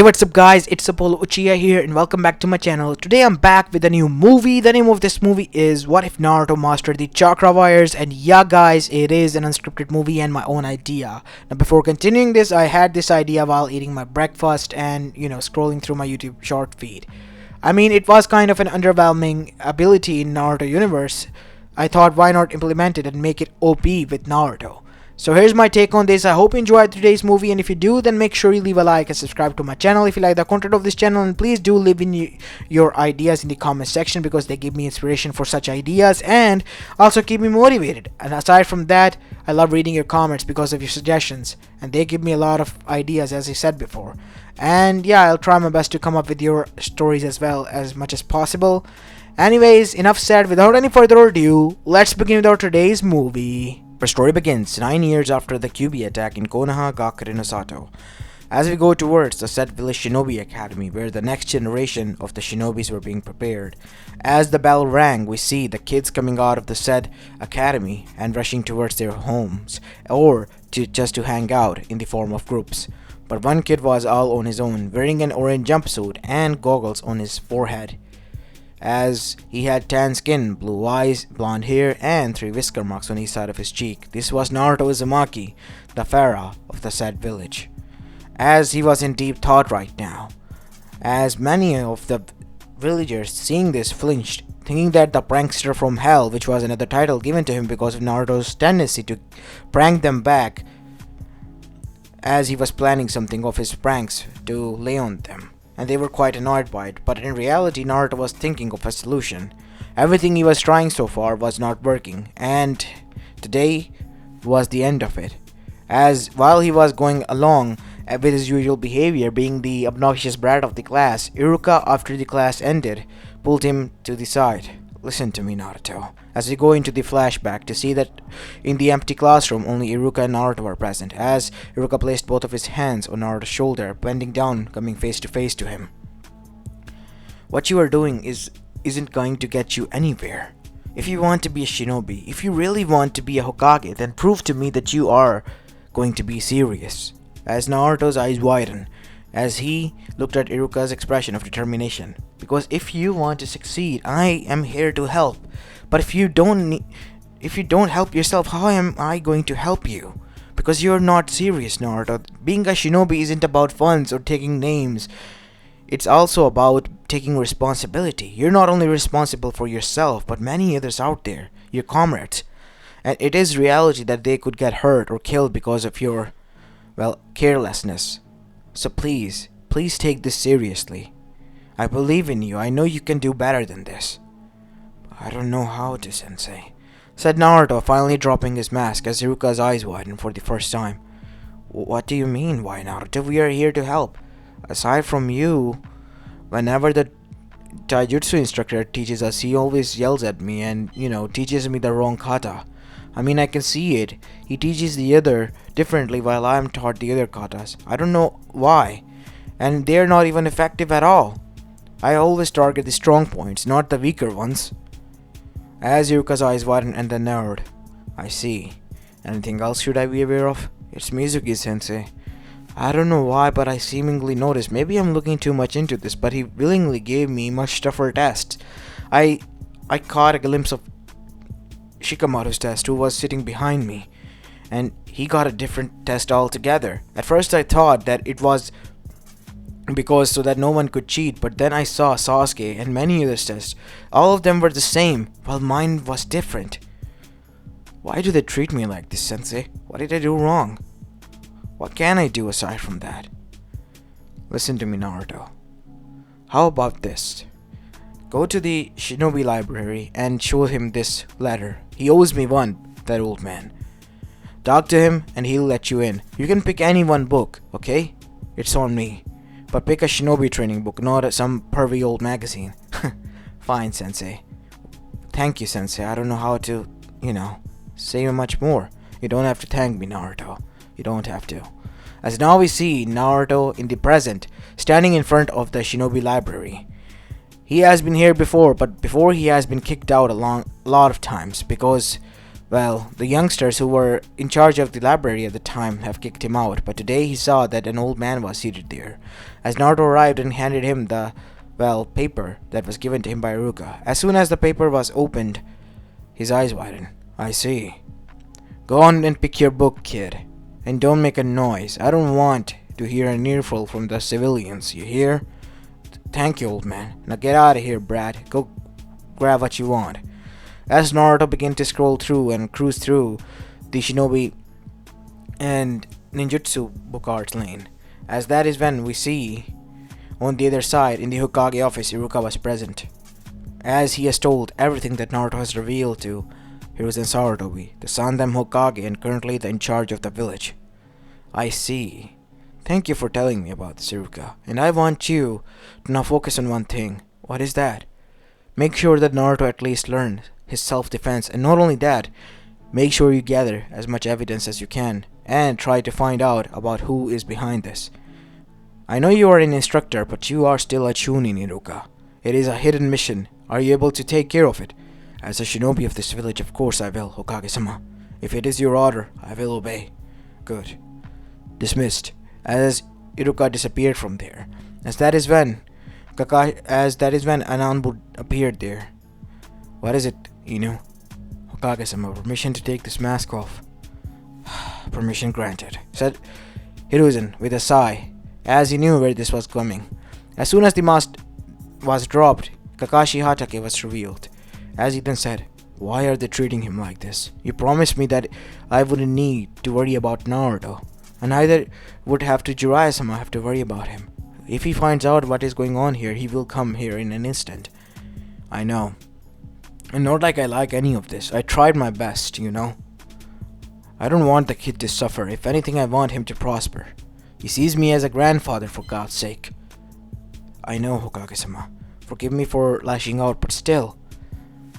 Hey, what's up guys, it's Apollo Uchiha here and welcome back to my channel. Today I'm back with a new movie. The name of this movie is What If Naruto Mastered the Chakra Wires, and yeah guys, it is an unscripted movie and my own idea. Now before continuing this, I had this idea while eating my breakfast and scrolling through my YouTube short feed. I mean, it was kind of an underwhelming ability in Naruto universe. I thought, why not implement it and make it OP with Naruto? So here's my take on this. I hope you enjoyed today's movie, and if you do, then make sure you leave a like and subscribe to my channel if you like the content of this channel, and please do leave in your ideas in the comment section because they give me inspiration for such ideas and also keep me motivated. And aside from that, I love reading your comments because of your suggestions, and they give me a lot of ideas, as I said before. And yeah, I'll try my best to come up with your stories as well as much as possible. Anyways, enough said. Without any further ado, let's begin with our today's movie. Our story begins 9 years after the QB attack in Konoha Crush. As we go towards the Set Village Shinobi Academy, where the next generation of the shinobis were being prepared. As the bell rang, we see the kids coming out of the said academy and rushing towards their homes, or just to hang out in the form of groups. But one kid was all on his own, wearing an orange jumpsuit and goggles on his forehead, as he had tan skin, blue eyes, blonde hair, and 3 whisker marks on each side of his cheek. This was Naruto Uzumaki, the pharaoh of the said village, as he was in deep thought right now. As many of the villagers seeing this flinched, thinking that the prankster from hell, which was another title given to him because of Naruto's tendency to prank them back, as he was planning something of his pranks to lay on them. And they were quite annoyed by it, but in reality Naruto was thinking of a solution. Everything he was trying so far was not working, and today was the end of it. As while he was going along with his usual behavior, being the obnoxious brat of the class, Iruka, after the class ended, pulled him to the side. "Listen to me, Naruto." As we go into the flashback to see that in the empty classroom only Iruka and Naruto are present, as Iruka placed both of his hands on Naruto's shoulder, bending down, coming face to face to him. "What you are doing isn't going to get you anywhere. If you want to be a shinobi, if you really want to be a Hokage, then prove to me that you are going to be serious." As Naruto's eyes widened, as he looked at Iruka's expression of determination. "Because if you want to succeed, I am here to help. But if you don't help yourself, how am I going to help you? Because you're not serious, Naruto. Being a shinobi isn't about funds or taking names. It's also about taking responsibility. You're not only responsible for yourself, but many others out there, your comrades. And it is reality that they could get hurt or killed because of your, carelessness. So please take this seriously. I believe in you. I know you can do better than this." "I don't know how to, sensei," said Naruto, finally dropping his mask as Iruka's eyes widened for the first time. "What do you mean, why, Naruto? We are here to help. Aside from you, whenever the taijutsu instructor teaches us, he always yells at me and, teaches me the wrong kata. I mean, I can see it. He teaches the other differently while I am taught the other katas. I don't know why. And they're not even effective at all. I always target the strong points, not the weaker ones." As Iruka's eyes widened and then narrowed. "I see. Anything else should I be aware of?" "It's Mizuki-sensei. I don't know why, but I seemingly noticed. Maybe I'm looking too much into this, but he willingly gave me much tougher tests. I caught a glimpse of Shikamaru's test, who was sitting behind me, and he got a different test altogether. At first I thought that it was because so that no one could cheat, but then I saw Sasuke and many others tests. All of them were the same, while mine was different. Why do they treat me like this, sensei? What did I do wrong? What can I do aside from that?" "Listen to me, Naruto. How about this? Go to the shinobi library and show him this letter. He owes me one, that old man. Talk to him and he'll let you in. You can pick any one book, okay? It's on me. But pick a shinobi training book, not some pervy old magazine." "Fine, sensei." "Thank you, sensei. I don't know how to, say much more. You don't have to thank me, Naruto. You don't have to." As now we see Naruto in the present, standing in front of the shinobi library. He has been here before, but before he has been kicked out a lot of times because, Well, the youngsters who were in charge of the library at the time have kicked him out, but today he saw that an old man was seated there. As Naruto arrived and handed him the, well, paper that was given to him by Iruka, as soon as the paper was opened, his eyes widened. I see. Go on and pick your book, kid. And don't make a noise. I don't want to hear an earful from the civilians, you hear? Thank you, old man. Now get out of here, Brad. Go grab what you want. As Naruto began to scroll through and cruise through the Shinobi and Ninjutsu book arts lane, as that is when we see on the other side in the Hokage office Iruka was present, as he has told everything that Naruto has revealed to Hiruzen Sarutobi, the Sandem Hokage and currently in charge of the village. I see. Thank you for telling me about this, Iruka, and I want you to now focus on one thing. What is that? Make sure that Naruto at least learns his self-defense, and not only that, make sure you gather as much evidence as you can and try to find out about who is behind this. I know you are an instructor, but you are still a chunin, Iruka. It is a hidden mission. Are you able to take care of it? As a shinobi of this village, of course I will, Hokage-sama. If it is your order, I will obey. Good. Dismissed. As Iruka disappeared from there. As that is when Ananbu appeared there. What is it, Inu? Hokage-sama, permission to take this mask off. Permission granted, said Hiruzen with a sigh, as he knew where this was coming. As soon as the mask was dropped, Kakashi Hatake was revealed, as he then said, why are they treating him like this? You promised me that I wouldn't need to worry about Naruto, and neither would have to Jiraiya-sama have to worry about him. If he finds out what is going on here, he will come here in an instant. I know. And not like I like any of this. I tried my best, you know. I don't want the kid to suffer. If anything, I want him to prosper. He sees me as a grandfather, for God's sake. I know, Hokage-sama. Forgive me for lashing out, but still.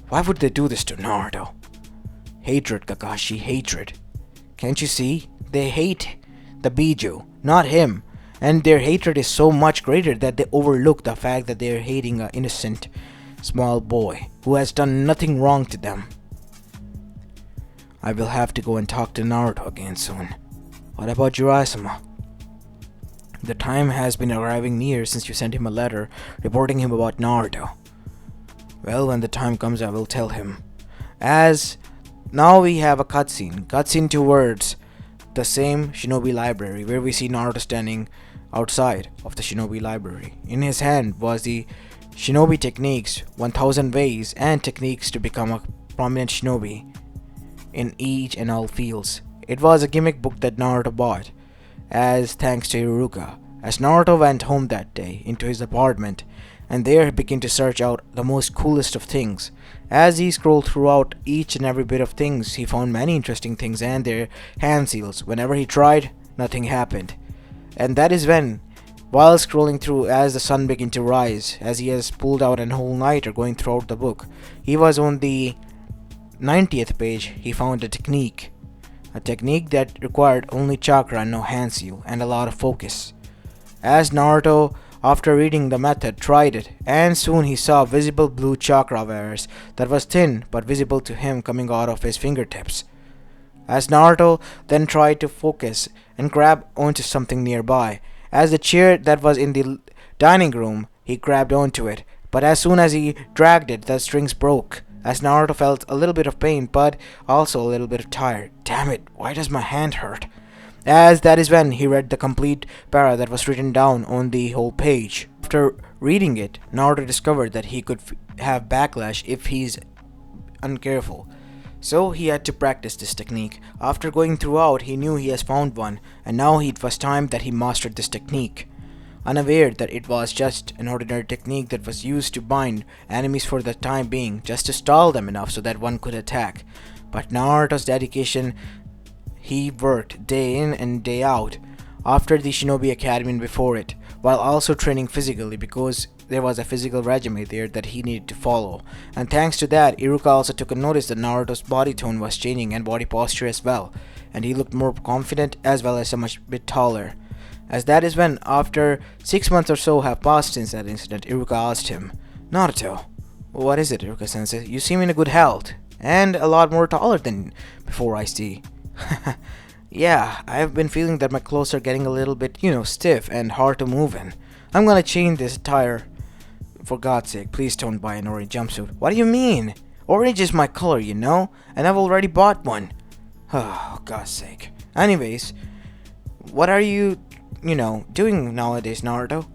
Why would they do this to Naruto? Hatred, Kakashi, hatred. Can't you see? They hate the Biju, not him. And their hatred is so much greater that they overlook the fact that they are hating an innocent small boy who has done nothing wrong to them. I will have to go and talk to Naruto again soon. What about Jiraiya-sama? The time has been arriving near since you sent him a letter reporting him about Naruto. Well, when the time comes, I will tell him. As now we have a cutscene towards the same Shinobi library, where we see Naruto standing outside of the Shinobi library. In his hand was the Shinobi techniques, 1000 ways and techniques to become a prominent shinobi in each and all fields. It was a gimmick book that Naruto bought, as thanks to Iruka. As Naruto went home that day into his apartment, and there he began to search out the most coolest of things. As he scrolled throughout each and every bit of things, he found many interesting things and their hand seals. Whenever he tried, nothing happened. And that is when, while scrolling through as the sun began to rise, as he has pulled out an all-nighter going throughout the book, he was on the 90th page. He found a technique that required only chakra and no hand seal and a lot of focus. As Naruto, after reading the method, tried it, and soon he saw visible blue chakra wires that was thin but visible to him coming out of his fingertips. As Naruto then tried to focus and grab onto something nearby, as the chair that was in the dining room, he grabbed onto it, but as soon as he dragged it, the strings broke. As Naruto felt a little bit of pain, but also a little bit of tired. Damn it, why does my hand hurt? As that is when he read the complete para that was written down on the whole page. After reading it, Naruto discovered that he could have backlash if he's uncareful. So he had to practice this technique. After going throughout, he knew he has found one, and now it was time that he mastered this technique. Unaware that it was just an ordinary technique that was used to bind enemies for the time being, just to stall them enough so that one could attack. But Naruto's dedication, he worked day in and day out after the Shinobi Academy and before it, while also training physically because there was a physical regimen there that he needed to follow. And thanks to that, Iruka also took a notice that Naruto's body tone was changing and body posture as well, and he looked more confident as well as a much bit taller. As that is when, after 6 months or so have passed since that incident, Iruka asked him, Naruto, what is it, Iruka-sensei? You seem in a good health, And a lot more taller than before, I see. Yeah, I've been feeling that my clothes are getting a little bit, stiff and hard to move in. I'm gonna change this attire. For God's sake, please don't buy an orange jumpsuit. What do you mean? Orange is my color, and I've already bought one. Oh, God's sake. Anyways, what are you, doing nowadays, Naruto?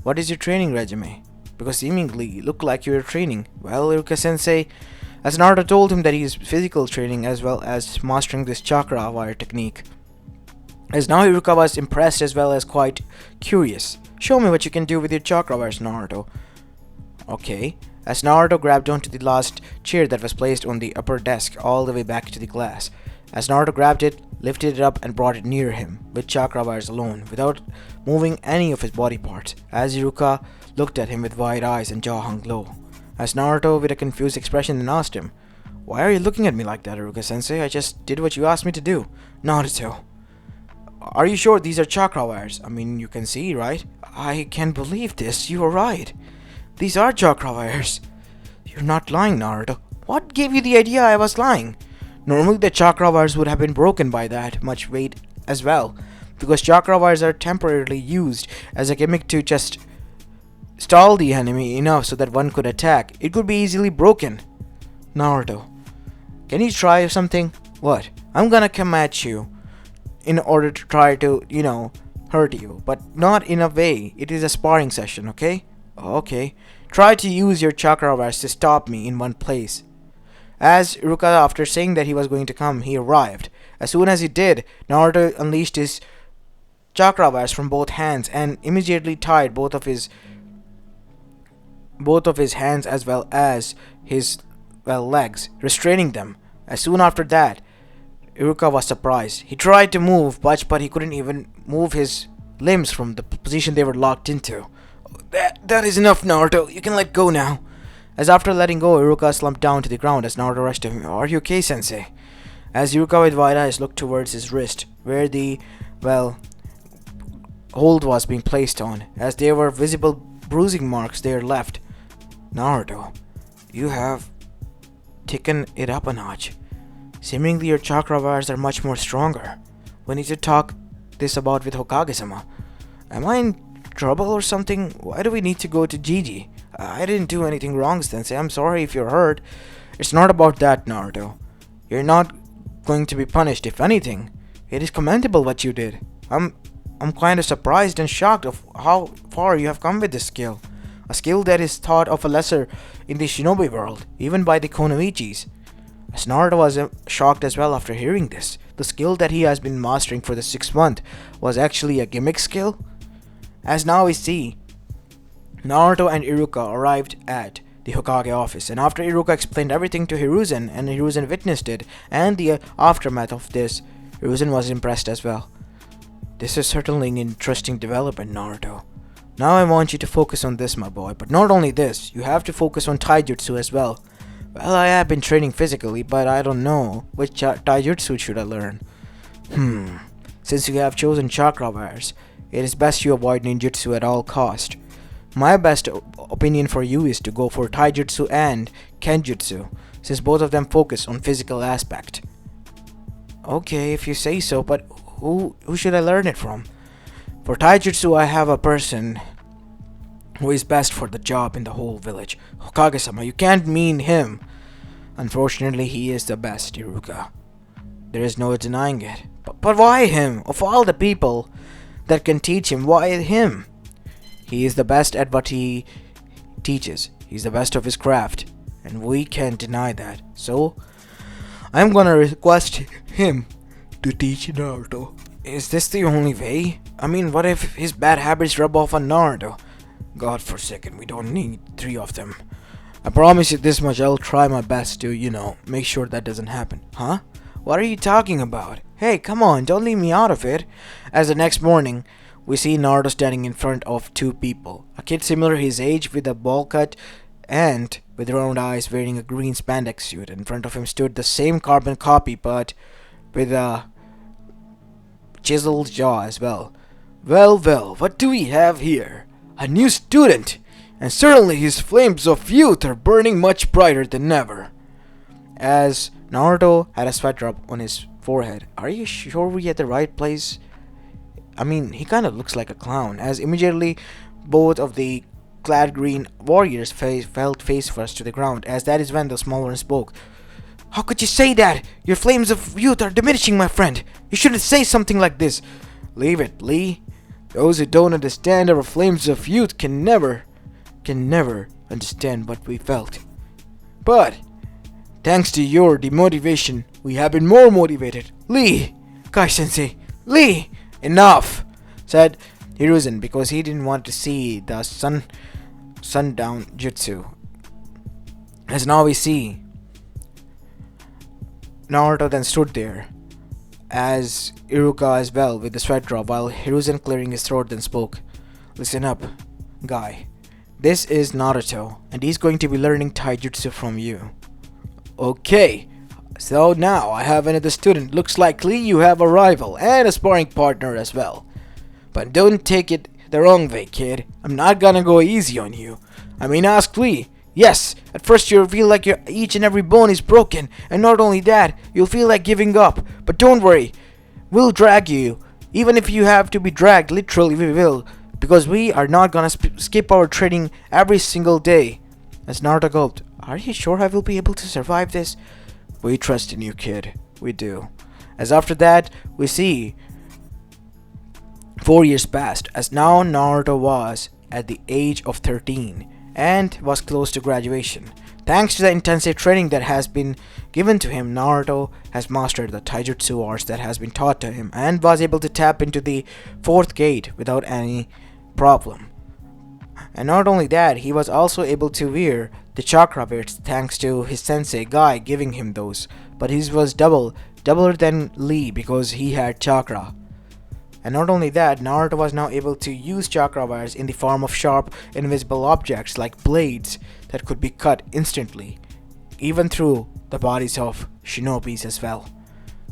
What is your training regimen? Because seemingly you look like you're training. Well, Iruka-sensei, as Naruto told him that he is physical training as well as mastering this chakra wire technique. As now Iruka was impressed as well as quite curious. Show me what you can do with your chakra wires, Naruto. Okay. As Naruto grabbed onto the last chair that was placed on the upper desk all the way back to the glass. As Naruto grabbed it, lifted it up and brought it near him, with chakra wires alone, without moving any of his body parts, as Iruka looked at him with wide eyes and jaw hung low. As Naruto, with a confused expression, then asked him, "Why are you looking at me like that, Iruka-sensei? I just did what you asked me to do." "Naruto, are you sure these are chakra wires? I mean, you can see, right?" "I can't believe this. You are right. These are chakra wires." "You're not lying, Naruto." "What gave you the idea I was lying?" "Normally the chakra wires would have been broken by that much weight as well, because chakra wires are temporarily used as a gimmick to just stall the enemy enough so that one could attack. It could be easily broken." "Naruto, can you try something?" "What?" "I'm gonna come at you in order to try to, hurt you, but not in a way. It is a sparring session, okay?" "Okay." "Try to use your chakra wires to stop me in one place." As Iruka, after saying that he was going to come, he arrived. As soon as he did, Naruto unleashed his chakra wires from both hands and immediately tied both of his hands as well as his legs, restraining them. As soon after that, Iruka was surprised. He tried to move, but he couldn't even move his limbs from the position they were locked into. That is enough, Naruto. You can let go now." As after letting go, Iruka slumped down to the ground as Naruto rushed to him. "Are you okay, sensei?" As Iruka with wide eyes looked towards his wrist, where the, hold was being placed on, as there were visible bruising marks there left. "Naruto, you have taken it up a notch. Seemingly your chakra wires are much more stronger. We need to talk this about with Hokage-sama. Am I in trouble or something? Why do we need to go to Gigi? I didn't do anything wrong, sensei. I'm sorry if you're hurt." "It's not about that, Naruto. You're not going to be punished. If anything, it is commendable what you did. I'm kind of surprised and shocked of how far you have come with this skill. A skill that is thought of a lesser in the shinobi world, even by the Konoichis." As Naruto was shocked as well after hearing this. The skill that he has been mastering for the 6th month was actually a gimmick skill. As now we see, Naruto and Iruka arrived at the Hokage office, and after Iruka explained everything to Hiruzen, and Hiruzen witnessed it, and the aftermath of this, Hiruzen was impressed as well. "This is certainly an interesting development, Naruto. Now I want you to focus on this, my boy, but not only this, you have to focus on taijutsu as well." "Well, I have been training physically, but I don't know which taijutsu should I learn." Since you have chosen chakra wires, it is best you avoid ninjutsu at all cost. My best opinion for you is to go for taijutsu and kenjutsu, since both of them focus on physical aspect." "Okay, if you say so, but who should I learn it from?" "For taijutsu, I have a person who is best for the job in the whole village. Hokage-sama, you can't mean him." "Unfortunately, he is the best, Iruka. There is no denying it." But why him? Of all the people that can teach him, why him?" "He is the best at what he teaches. He's the best of his craft, and we can't deny that. So, I'm gonna request him to teach Naruto." "Is this the only way? I mean, what if his bad habits rub off on Naruto?" "God forsaken, we don't need 3 of them. I promise you this much, I'll try my best to, make sure that doesn't happen." "Huh? What are you talking about? Hey, come on, don't leave me out of it." As the next morning, we see Naruto standing in front of 2 people. A kid similar his age with a bowl cut and with round eyes wearing a green spandex suit. In front of him stood the same carbon copy but with a chiseled jaw as well. Well, what do we have here? A new student! And certainly his flames of youth are burning much brighter than ever." as Naruto had a sweat drop on his forehead. Are you sure we at the right place? I mean, he kind of looks like a clown, as immediately both of the clad green warriors fell face first to the ground, as that is when the smaller one spoke. How could you say that? Your flames of youth are diminishing, my friend. You shouldn't say something like this. Leave it, Lee. Those who don't understand our flames of youth can never understand what we felt. But, thanks to your demotivation, we have been more motivated. Lee! Kai-sensei! Lee! Enough! Said Hiruzen, because he didn't want to see the sundown jutsu. As now we see, Naruto then stood there, as Iruka as well, with the sweat drop, while Hiruzen clearing his throat then spoke. Listen up, guy. This is Naruto, and he's going to be learning taijutsu from you. Okay, so now I have another student. Looks likely you have a rival and a sparring partner as well. But don't take it the wrong way, kid. I'm not gonna go easy on you. I mean, ask Lee. Yes, at first you'll feel like your each and every bone is broken, and not only that, you'll feel like giving up. But don't worry, we'll drag you. Even if you have to be dragged, literally we will, because we are not gonna skip our training every single day. As Naruto gulped, are you sure I will be able to survive this? We trust in you, kid. We do. As after that, we see 4 years passed, as now Naruto was at the age of 13 and was close to graduation. Thanks to the intensive training that has been given to him, Naruto has mastered the taijutsu arts that has been taught to him and was able to tap into the fourth gate without any problem. And not only that, he was also able to wear the chakra bits thanks to his sensei Guy giving him those. But his was doubler than Lee because he had chakra. And not only that, Naruto was now able to use chakra wires in the form of sharp, invisible objects like blades that could be cut instantly, even through the bodies of shinobis as well.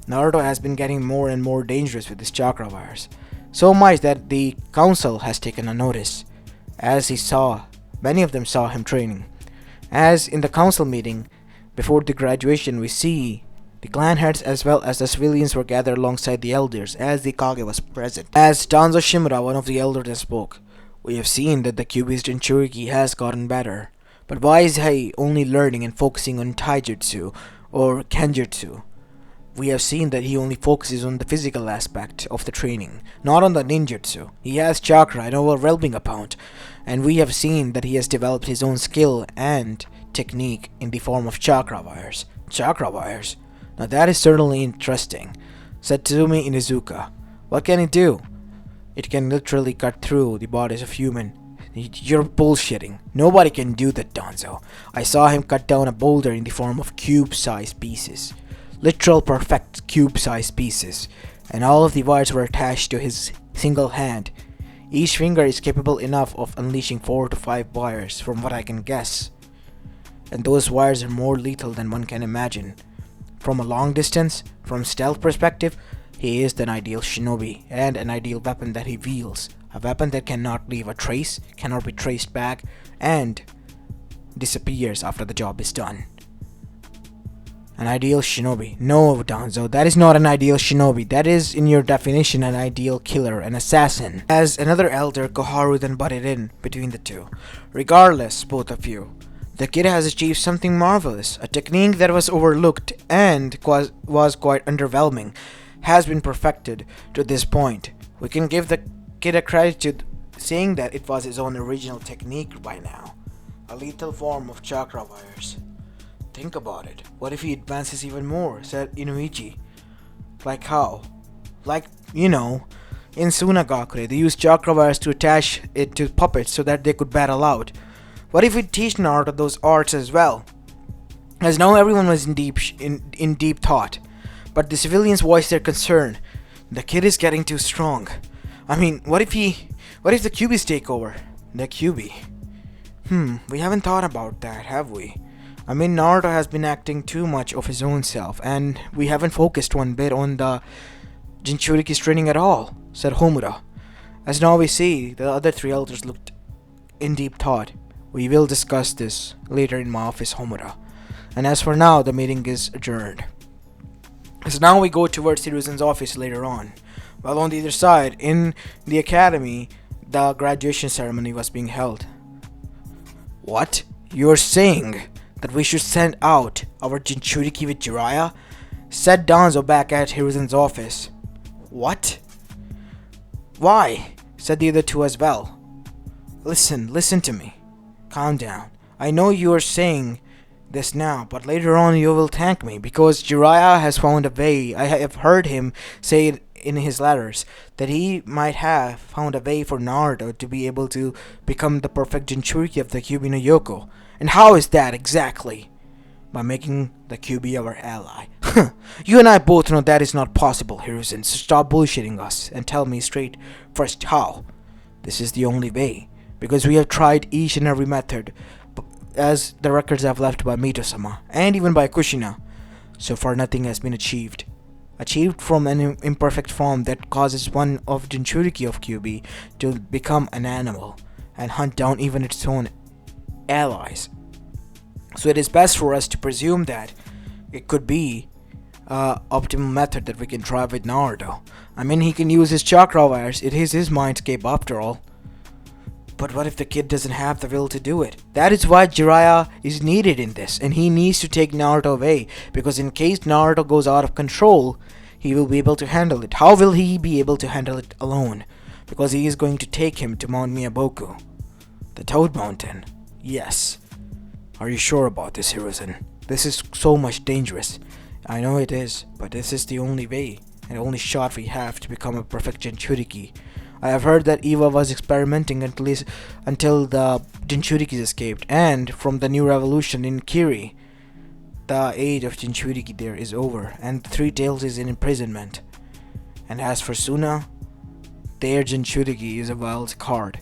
Naruto has been getting more and more dangerous with his chakra wires, so much that the council has taken a notice, as many of them saw him training. As in the council meeting, before the graduation, we see the clan heads as well as the civilians were gathered alongside the elders, as the Kage was present. As Danzo Shimura, one of the elders, spoke, we have seen that the Kyuubi's Jinchuriki has gotten better, but why is he only learning and focusing on taijutsu or kenjutsu? We have seen that he only focuses on the physical aspect of the training, not on the ninjutsu. He has chakra and overwhelming amount, and we have seen that he has developed his own skill and technique in the form of chakra wires. Chakra wires? Now that is certainly interesting, said Tsumi Inuzuka. What can it do? It can literally cut through the bodies of human. You're bullshitting. Nobody can do that, Danzo. I saw him cut down a boulder in the form of cube-sized pieces. Literal perfect cube-sized pieces. And all of the wires were attached to his single hand. Each finger is capable enough of unleashing 4 to 5 wires, from what I can guess. And those wires are more lethal than one can imagine. From a long distance, from stealth perspective, he is an ideal shinobi and an ideal weapon that he wields. A weapon that cannot leave a trace, cannot be traced back, and disappears after the job is done. An ideal shinobi. No, Danzo, that is not an ideal shinobi. That is, in your definition, an ideal killer, an assassin. As another elder, Koharu, then butted in between the two. Regardless, both of you, the kid has achieved something marvelous. A technique that was overlooked and was quite underwhelming has been perfected to this point. We can give the kid a credit to saying that it was his own original technique by now. A lethal form of chakra wires. Think about it. What if he advances even more, said Inuichi. Like how? Like, in Sunagakure, they used chakra wires to attach it to puppets so that they could battle out. What if we teach Naruto those arts as well? As now everyone was in deep thought, but the civilians voiced their concern. The kid is getting too strong. I mean, what if the Kyuubis take over? The Kyuubi. We haven't thought about that, have we? I mean, Naruto has been acting too much of his own self, and we haven't focused one bit on the Jinchuriki's training at all, said Homura. As now we see, the other 3 elders looked in deep thought. We will discuss this later in my office, Homura. And as for now, the meeting is adjourned. So now we go towards Hiruzen's office later on. While on the other side, in the academy, the graduation ceremony was being held. What? You're saying that we should send out our Jinchuriki with Jiraiya? Said Danzo back at Hiruzen's office. What? Why? Said the other two as well. Listen to me. Calm down. I know you are saying this now, but later on you will thank me because Jiraiya has found a way. I have heard him say it in his letters that he might have found a way for Naruto to be able to become the perfect Jinchuriki of the Kyuubi no Yoko. And how is that exactly? By making the Kyuubi our ally. You and I both know that is not possible, Hiruzen, so stop bullshitting us and tell me straight first how. This is the only way, because we have tried each and every method, as the records have left by Mito-sama, and even by Kushina. So far nothing has been achieved. Achieved from an imperfect form that causes one of Jinchuriki of Kyuubi to become an animal, and hunt down even its own allies. So it is best for us to presume that it could be optimal method that we can try with Naruto. I mean, he can use his chakra wires. It is his mindscape after all. But what if the kid doesn't have the will to do it? That is why Jiraiya is needed in this, and he needs to take Naruto away, because in case Naruto goes out of control, he will be able to handle it. How will he be able to handle it alone? Because he is going to take him to Mount Myoboku, the Toad Mountain. Yes. Are you sure about this, Hiruzen? This is so much dangerous. I know it is, but this is the only way and the only shot we have to become a perfect Jinchuriki. I have heard that Eva was experimenting until the Jinchurikis escaped, and from the new revolution in Kiri, the age of Jinchuriki there is over, and the Three Tails is in imprisonment. And as for Suna, their Jinchuriki is a wild card,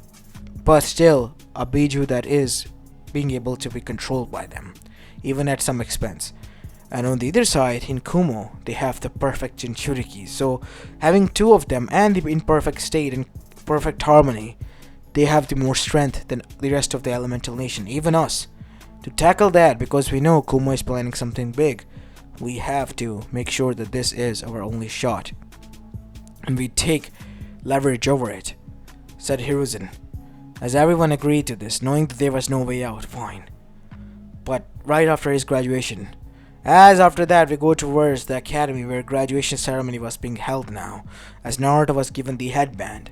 but still a Biju that is being able to be controlled by them, even at some expense. And on the other side, in Kumo, they have the perfect Jinchuriki. So having two of them and the imperfect state and perfect harmony, they have the more strength than the rest of the elemental nation, even us. To tackle that, because we know Kumo is planning something big, we have to make sure that this is our only shot. And we take leverage over it, said Hiruzen. As everyone agreed to this, knowing that there was no way out, fine. But right after his graduation, as after that we go towards the academy where graduation ceremony was being held now, as Naruto was given the headband,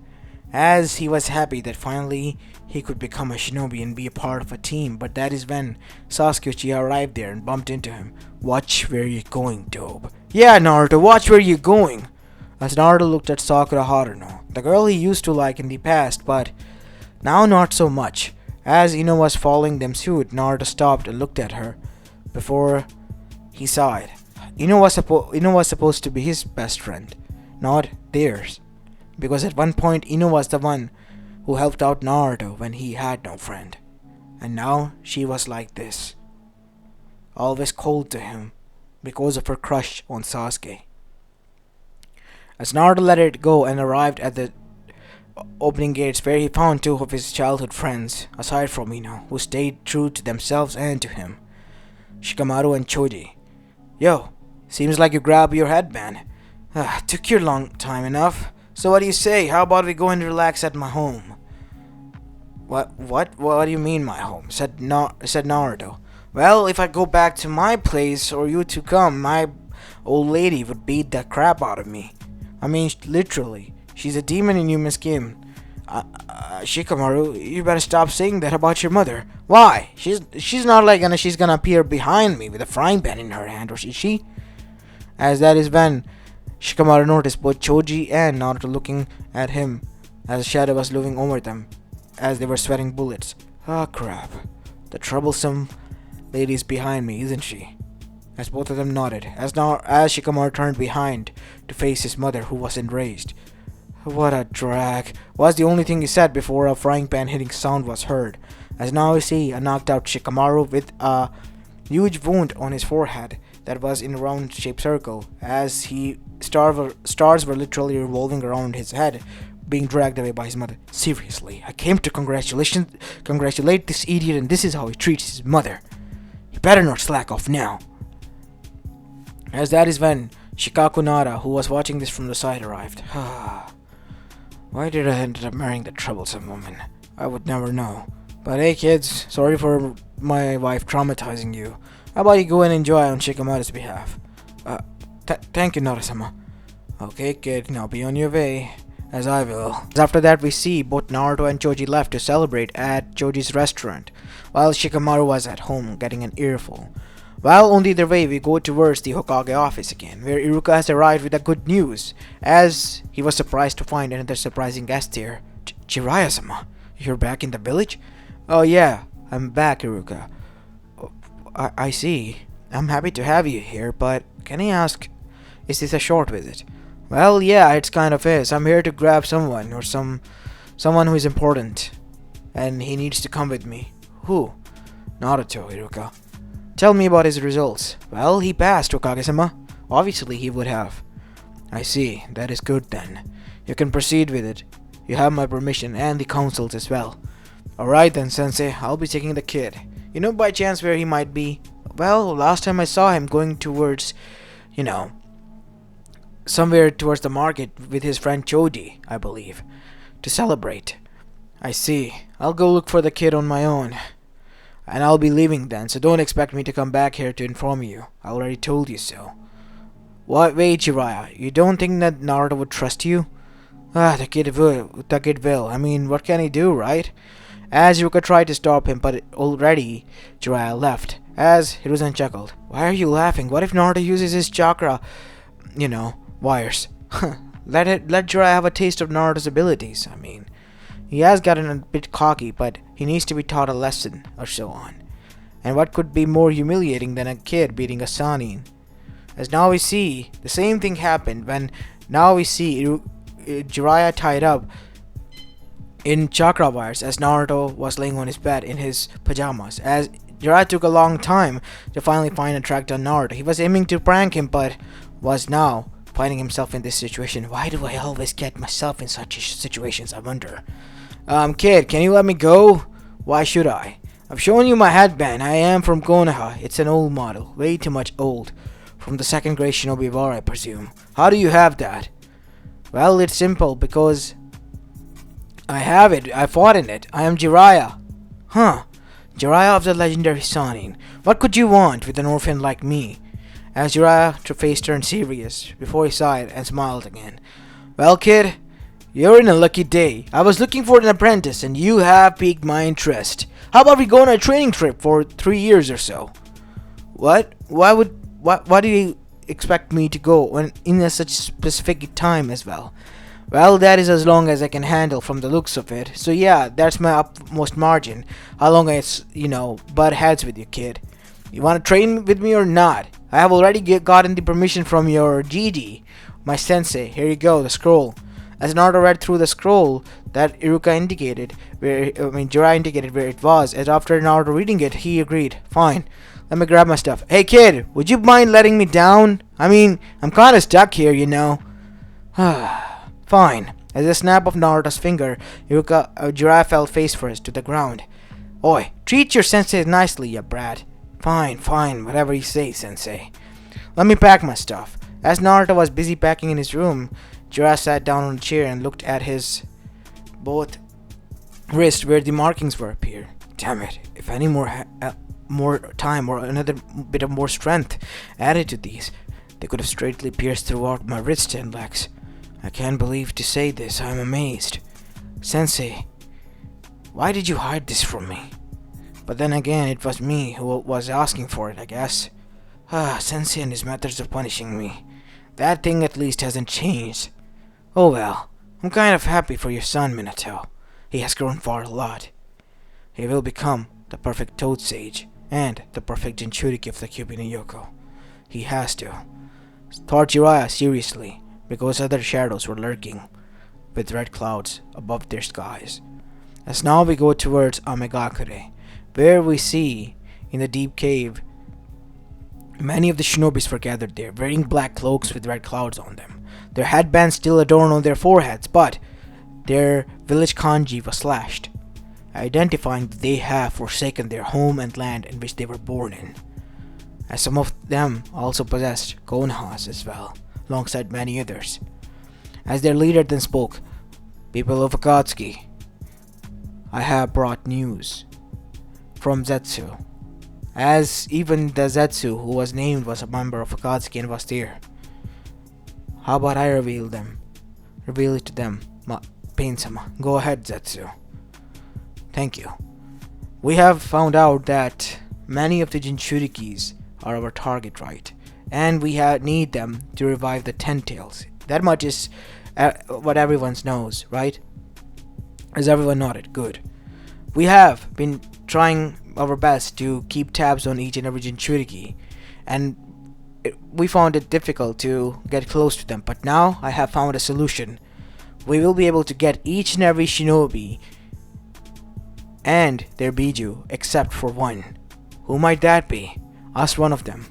as he was happy that finally he could become a shinobi and be a part of a team. But that is when Sasuke Uchiha arrived there and bumped into him. Watch where you're going, Dobe. Yeah, Naruto, watch where you're going. As Naruto looked at Sakura Haruno, the girl he used to like in the past, but now not so much. As Ino was following them suit, Naruto stopped and looked at her before he sighed. Ino was supposed to be his best friend, not theirs. Because at one point Ino was the one who helped out Naruto when he had no friend. And now she was like this. Always cold to him because of her crush on Sasuke. As Naruto let it go and arrived at the opening gates where he found two of his childhood friends, aside from Ino, who stayed true to themselves and to him. Shikamaru and Choji. Yo, seems like you grabbed your headband. Took your long time enough. So what do you say? How about we go and relax at my home? What do you mean my home? Said Naruto. Well, if I go back to my place or you two come, my old lady would beat the crap out of me. I mean, literally. She's a demon in human skin. Shikamaru, you better stop saying that about your mother. Why? She's not like she's gonna appear behind me with a frying pan in her hand, or is she? As that is when Shikamaru noticed both Choji and Naruto looking at him as a shadow was looming over them as they were sweating bullets. Ah, crap. The troublesome lady is behind me, isn't she? As both of them nodded, as Shikamaru turned behind to face his mother, who was enraged. What a drag, was the only thing he said before a frying pan hitting sound was heard. As now we see a knocked out Shikamaru with a huge wound on his forehead that was in a round shaped circle, as stars were literally revolving around his head, being dragged away by his mother. Seriously, I came to congratulate this idiot, and this is how he treats his mother. You better not slack off now. As that is when Shikaku Nara, who was watching this from the side, arrived. Why did I end up marrying the troublesome woman? I would never know. But hey kids, sorry for my wife traumatizing you. How about you go and enjoy on Shikamaru's behalf? Thank you, Nara-sama. Okay kid, now be on your way. As I will. After that we see both Naruto and Choji left to celebrate at Choji's restaurant, while Shikamaru was at home getting an earful. While on their way, we go towards the Hokage office again, where Iruka has arrived with the good news, as he was surprised to find another surprising guest there. Jiraiya-sama, you're back in the village? Oh yeah, I'm back, Iruka. I see. I'm happy to have you here, but can I ask, is this a short visit? Well, yeah, it's kind of is. I'm here to grab someone, or someone who is important, and he needs to come with me. Who? Naruto, Iruka. Tell me about his results. Well, he passed, Hokage-sama. Obviously, he would have. I see. That is good then. You can proceed with it. You have my permission and the council's as well. Alright then, Sensei. I'll be taking the kid. You know by chance where he might be? Well, last time I saw him going towards, somewhere towards the market with his friend Choji, I believe, to celebrate. I see. I'll go look for the kid on my own. And I'll be leaving then, so don't expect me to come back here to inform you. I already told you so. What? Wait, Jiraiya. You don't think that Naruto would trust you? The kid will. I mean, what can he do, right? As Iruka tried to stop him, but already Jiraiya left. As Hiruzen chuckled. Why are you laughing? What if Naruto uses his chakra, wires? Let Jiraiya have a taste of Naruto's abilities, I mean. He has gotten a bit cocky, but he needs to be taught a lesson, or so on. And what could be more humiliating than a kid beating a Sanin? As now we see, the same thing happened when now we see Jiraiya tied up in chakra wires as Naruto was laying on his bed in his pajamas. As Jiraiya took a long time to finally find a track on Naruto. He was aiming to prank him, but was now finding himself in this situation. Why do I always get myself in such situations, I wonder? Kid, can you let me go? Why should I? I've shown you my headband. I am from Konoha. It's an old model. Way too much old. From the second grade Shinobi War, I presume. How do you have that? Well, it's simple, because I have it. I fought in it. I am Jiraiya. Huh. Jiraiya of the legendary Sanin. What could you want with an orphan like me? As Jiraiya's face turned serious, before he sighed and smiled again. Well, kid, you're in a lucky day. I was looking for an apprentice, and you have piqued my interest. How about we go on a training trip for 3 years or so? What? Why do you expect me to go when in such specific time as well? Well, that is as long as I can handle from the looks of it. So yeah, that's my utmost margin. How long it's, butt heads with you, kid. You want to train with me or not? I have already gotten the permission from your GD, my sensei. Here you go, the scroll. As Naruto read through the scroll that Jiraiya indicated where it was, as after Naruto reading it, he agreed. Fine, let me grab my stuff. Hey kid, would you mind letting me down? I mean, I'm kinda stuck here, Fine. As a snap of Naruto's finger, Jiraiya fell face first to the ground. Oi, treat your sensei nicely, ya brat. Fine, whatever you say, sensei. Let me pack my stuff. As Naruto was busy packing in his room, Jiraiya sat down on a chair and looked at his both wrists where the markings were appeared. Damn it, if any more time or another bit of more strength added to these, they could have straightly pierced throughout my wrists and legs. I can't believe to say this, I'm amazed. Sensei, why did you hide this from me? But then again, it was me who was asking for it, I guess. Sensei and his methods of punishing me. That thing at least hasn't changed. Oh well, I'm kind of happy for your son, Minato. He has grown far a lot. He will become the perfect Toad Sage and the perfect Jinchuriki of the Kyuubi no Yoko. He has to. Thought Jiraiya seriously, because other shadows were lurking with red clouds above their skies. As now we go towards Amegakure, where we see in the deep cave many of the shinobis were gathered there, wearing black cloaks with red clouds on them. Their headbands still adorned on their foreheads, but their village kanji was slashed. identifying that they have forsaken their home and land in which they were born in, as some of them also possessed Konohas as well, alongside many others. As their leader then spoke, "People of Akatsuki, I have brought news from Zetsu." As even the Zetsu who was named was a member of Akatsuki and was there. "How about I reveal it to them, Pain-sama. Go ahead, Zetsu." "Thank you. We have found out that many of the Jinchurikis are our target, right? And we need them to revive the Ten Tails. That much is what everyone knows, right?" As everyone nodded, good. "We have been trying our best to keep tabs on each and every Jinchuriki, and we found it difficult to get close to them, but now I have found a solution. We will be able to get each and every shinobi and their biju except for one. Who might that be? Ask one of them."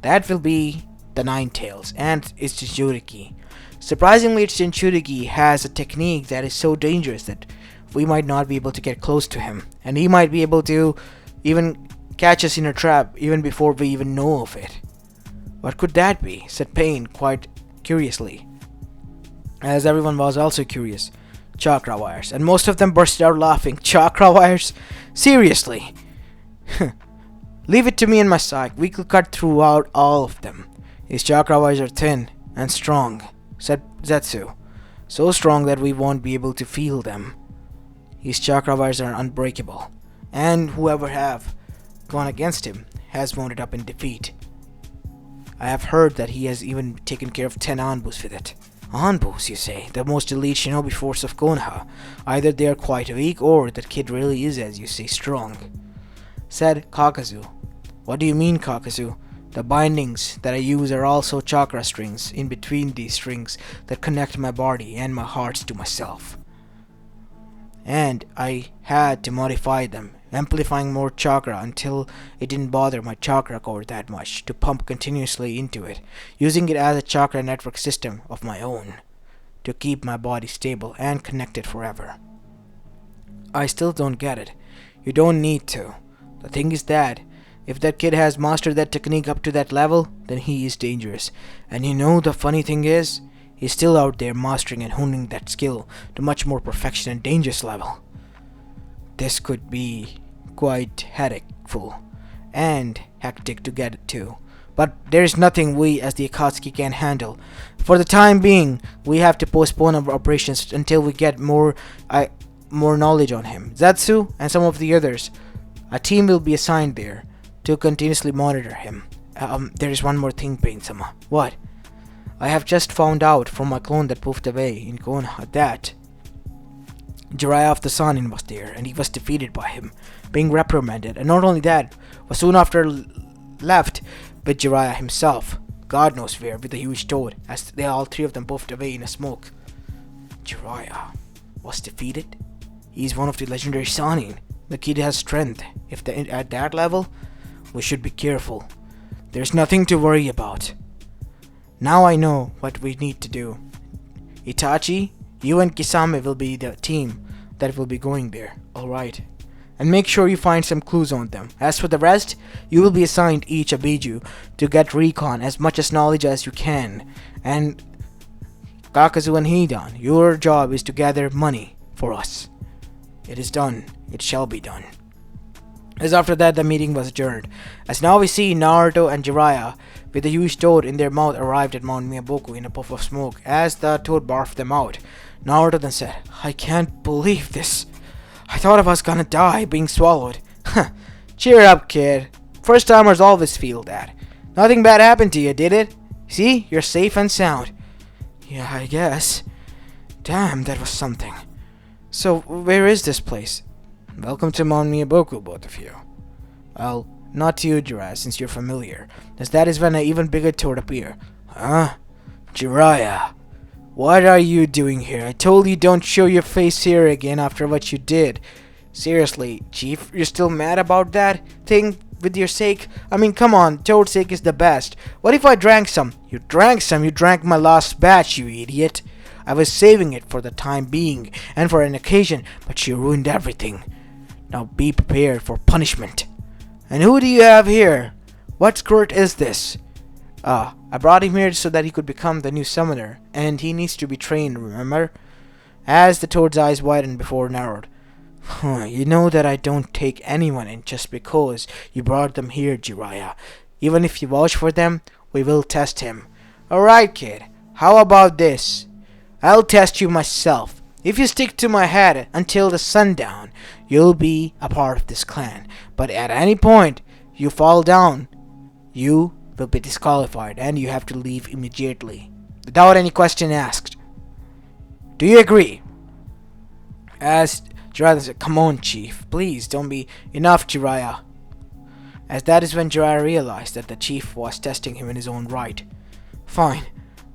"That will be the Nine Tails and its Jinchuriki. Surprisingly, its Jinchuriki has a technique that is so dangerous that we might not be able to get close to him, and he might be able to even catch us in a trap even before we even know of it." "What could that be?" said Pain quite curiously, as everyone was also curious. "Chakra wires," and most of them burst out laughing. "Chakra wires? Seriously?" "Leave it to me and my psych. We could cut throughout all of them. His chakra wires are thin and strong," said Zetsu. "So strong that we won't be able to feel them. His chakra wires are unbreakable, and whoever have gone against him has wounded up in defeat. I have heard that he has even taken care of 10 Anbus with it." "Anbus, you say? The most elite shinobi force of Konoha. Either they are quite weak, or that kid really is, as you say, strong," said Kakazu. "What do you mean, Kakazu?" "The bindings that I use are also chakra strings in between these strings that connect my body and my hearts to myself. And I had to modify them, amplifying more chakra until it didn't bother my chakra core that much to pump continuously into it, using it as a chakra network system of my own to keep my body stable and connected forever." "I still don't get it. You don't need to. The thing is that if that kid has mastered that technique up to that level, then he is dangerous. And you know the funny thing is, he's still out there mastering and honing that skill to much more perfection and dangerous level. This could be quite headache-full and hectic to get to. But there is nothing we as the Akatsuki can handle. For the time being, we have to postpone our operations until we get more knowledge on him. Zetsu and some of the others, a team will be assigned there to continuously monitor him. There is one more thing, Pain-sama." "What?" "I have just found out from my clone that moved away in Konoha that Jiraiya of the Sanin was there, and he was defeated by him, being reprimanded. And not only that, was soon after left with Jiraiya himself, God knows where, with a huge toad, as they all three of them puffed away in a smoke." "Jiraiya was defeated? He's one of the legendary Sanin. The kid has strength. If at that level, we should be careful. There's nothing to worry about. Now I know what we need to do. Itachi, you and Kisame will be the team that will be going there, alright? And make sure you find some clues on them. As for the rest, you will be assigned each a biju to get recon as much as knowledge as you can. And Kakazu and Hidan, your job is to gather money for us. It is done. It shall be done." As after that, the meeting was adjourned. As now we see Naruto and Jiraiya with a huge toad in their mouth arrived at Mount Myoboku in a puff of smoke. As the toad barfed them out, Naruto then said, "I can't believe this. I thought I was gonna die being swallowed." "Cheer up, kid. First timers always feel that. Nothing bad happened to you, did it? See, you're safe and sound." "Yeah, I guess. Damn, that was something. So, where is this place?" "Welcome to Mount Myoboku, both of you." "Well, not to you, Jiraiya, since you're familiar, as that is when an even bigger toad appear." "Huh? Jiraiya, what are you doing here? I told you don't show your face here again after what you did." "Seriously, Chief, you're still mad about that thing with your sake? I mean, come on, Toad's sake is the best. What if I drank some?" "You drank some? You drank my last batch, you idiot. I was saving it for the time being and for an occasion, but she ruined everything. Now be prepared for punishment. And who do you have here? What squirt is this? I brought him here so that he could become the new summoner, and he needs to be trained, remember? As the toad's eyes widened before narrowed. You know that I don't take anyone in just because you brought them here, Jiraiya. Even if you vouch for them, we will test him. Alright, kid. How about this? I'll test you myself. If you stick to my head until the sundown, you'll be a part of this clan. But at any point you fall down, you will be disqualified and you have to leave immediately, without any question asked. Do you agree? As Jiraiya said, come on, chief. Please, don't be enough, Jiraiya. As that is when Jiraiya realized that the chief was testing him in his own right. Fine.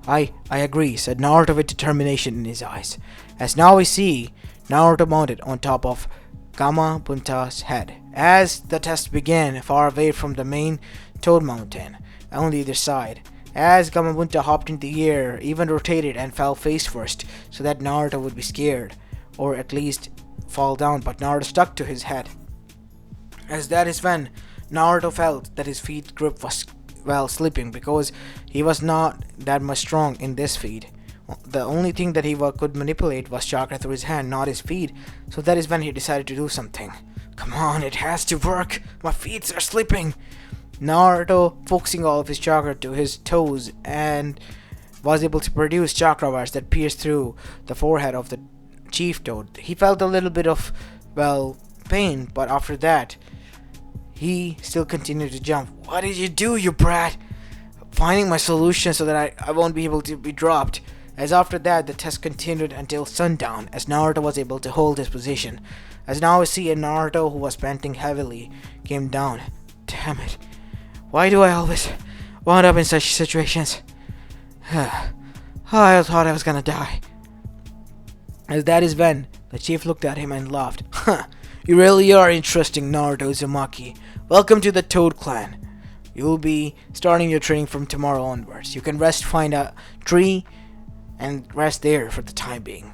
I agree, said Naruto with determination in his eyes. As now we see, Naruto mounted on top of Gamabunta's head. As the test began, far away from the main Toad Mountain, on the other side. As Gamabunta hopped into the air, even rotated and fell face first, so that Naruto would be scared, or at least fall down, but Naruto stuck to his head. As that is when Naruto felt that his feet grip was slipping, because he was not that much strong in this feat. The only thing that he could manipulate was chakra through his hand, not his feet. So that is when he decided to do something. Come on, it has to work. My feet are slipping. Naruto focusing all of his chakra to his toes and was able to produce chakra wires that pierced through the forehead of the chief toad. He felt a little bit of, pain, but after that, he still continued to jump. What did you do, you brat? Finding my solution so that I won't be able to be dropped. As after that, the test continued until sundown, as Naruto was able to hold his position. As now we see a Naruto who was panting heavily came down. Damn it. Why do I always wound up in such situations? I thought I was gonna die. As that is when the chief looked at him and laughed. You really are interesting, Naruto Uzumaki. Welcome to the Toad Clan. You'll be starting your training from tomorrow onwards. You can find a tree and rest there for the time being.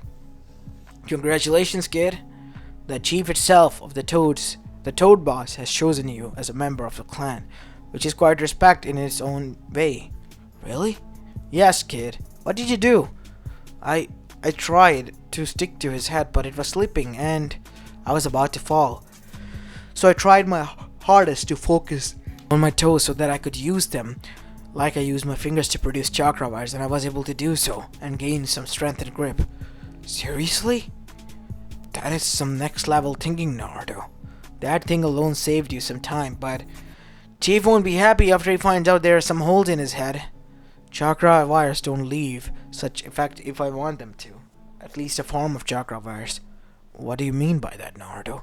Congratulations, kid. The chief itself of the Toad Boss, has chosen you as a member of the clan, which is quite respect in its own way. Really? Yes, kid. What did you do? I tried to stick to his head, but it was slipping and I was about to fall. So I tried my hardest to focus on my toes so that I could use them like I used my fingers to produce chakra wires, and I was able to do so and gain some strength and grip. Seriously? That is some next level thinking, Naruto. That thing alone saved you some time, but Chief won't be happy after he finds out there are some holes in his head. Chakra wires don't leave such effect if I want them to. At least a form of chakra wires. What do you mean by that, Naruto?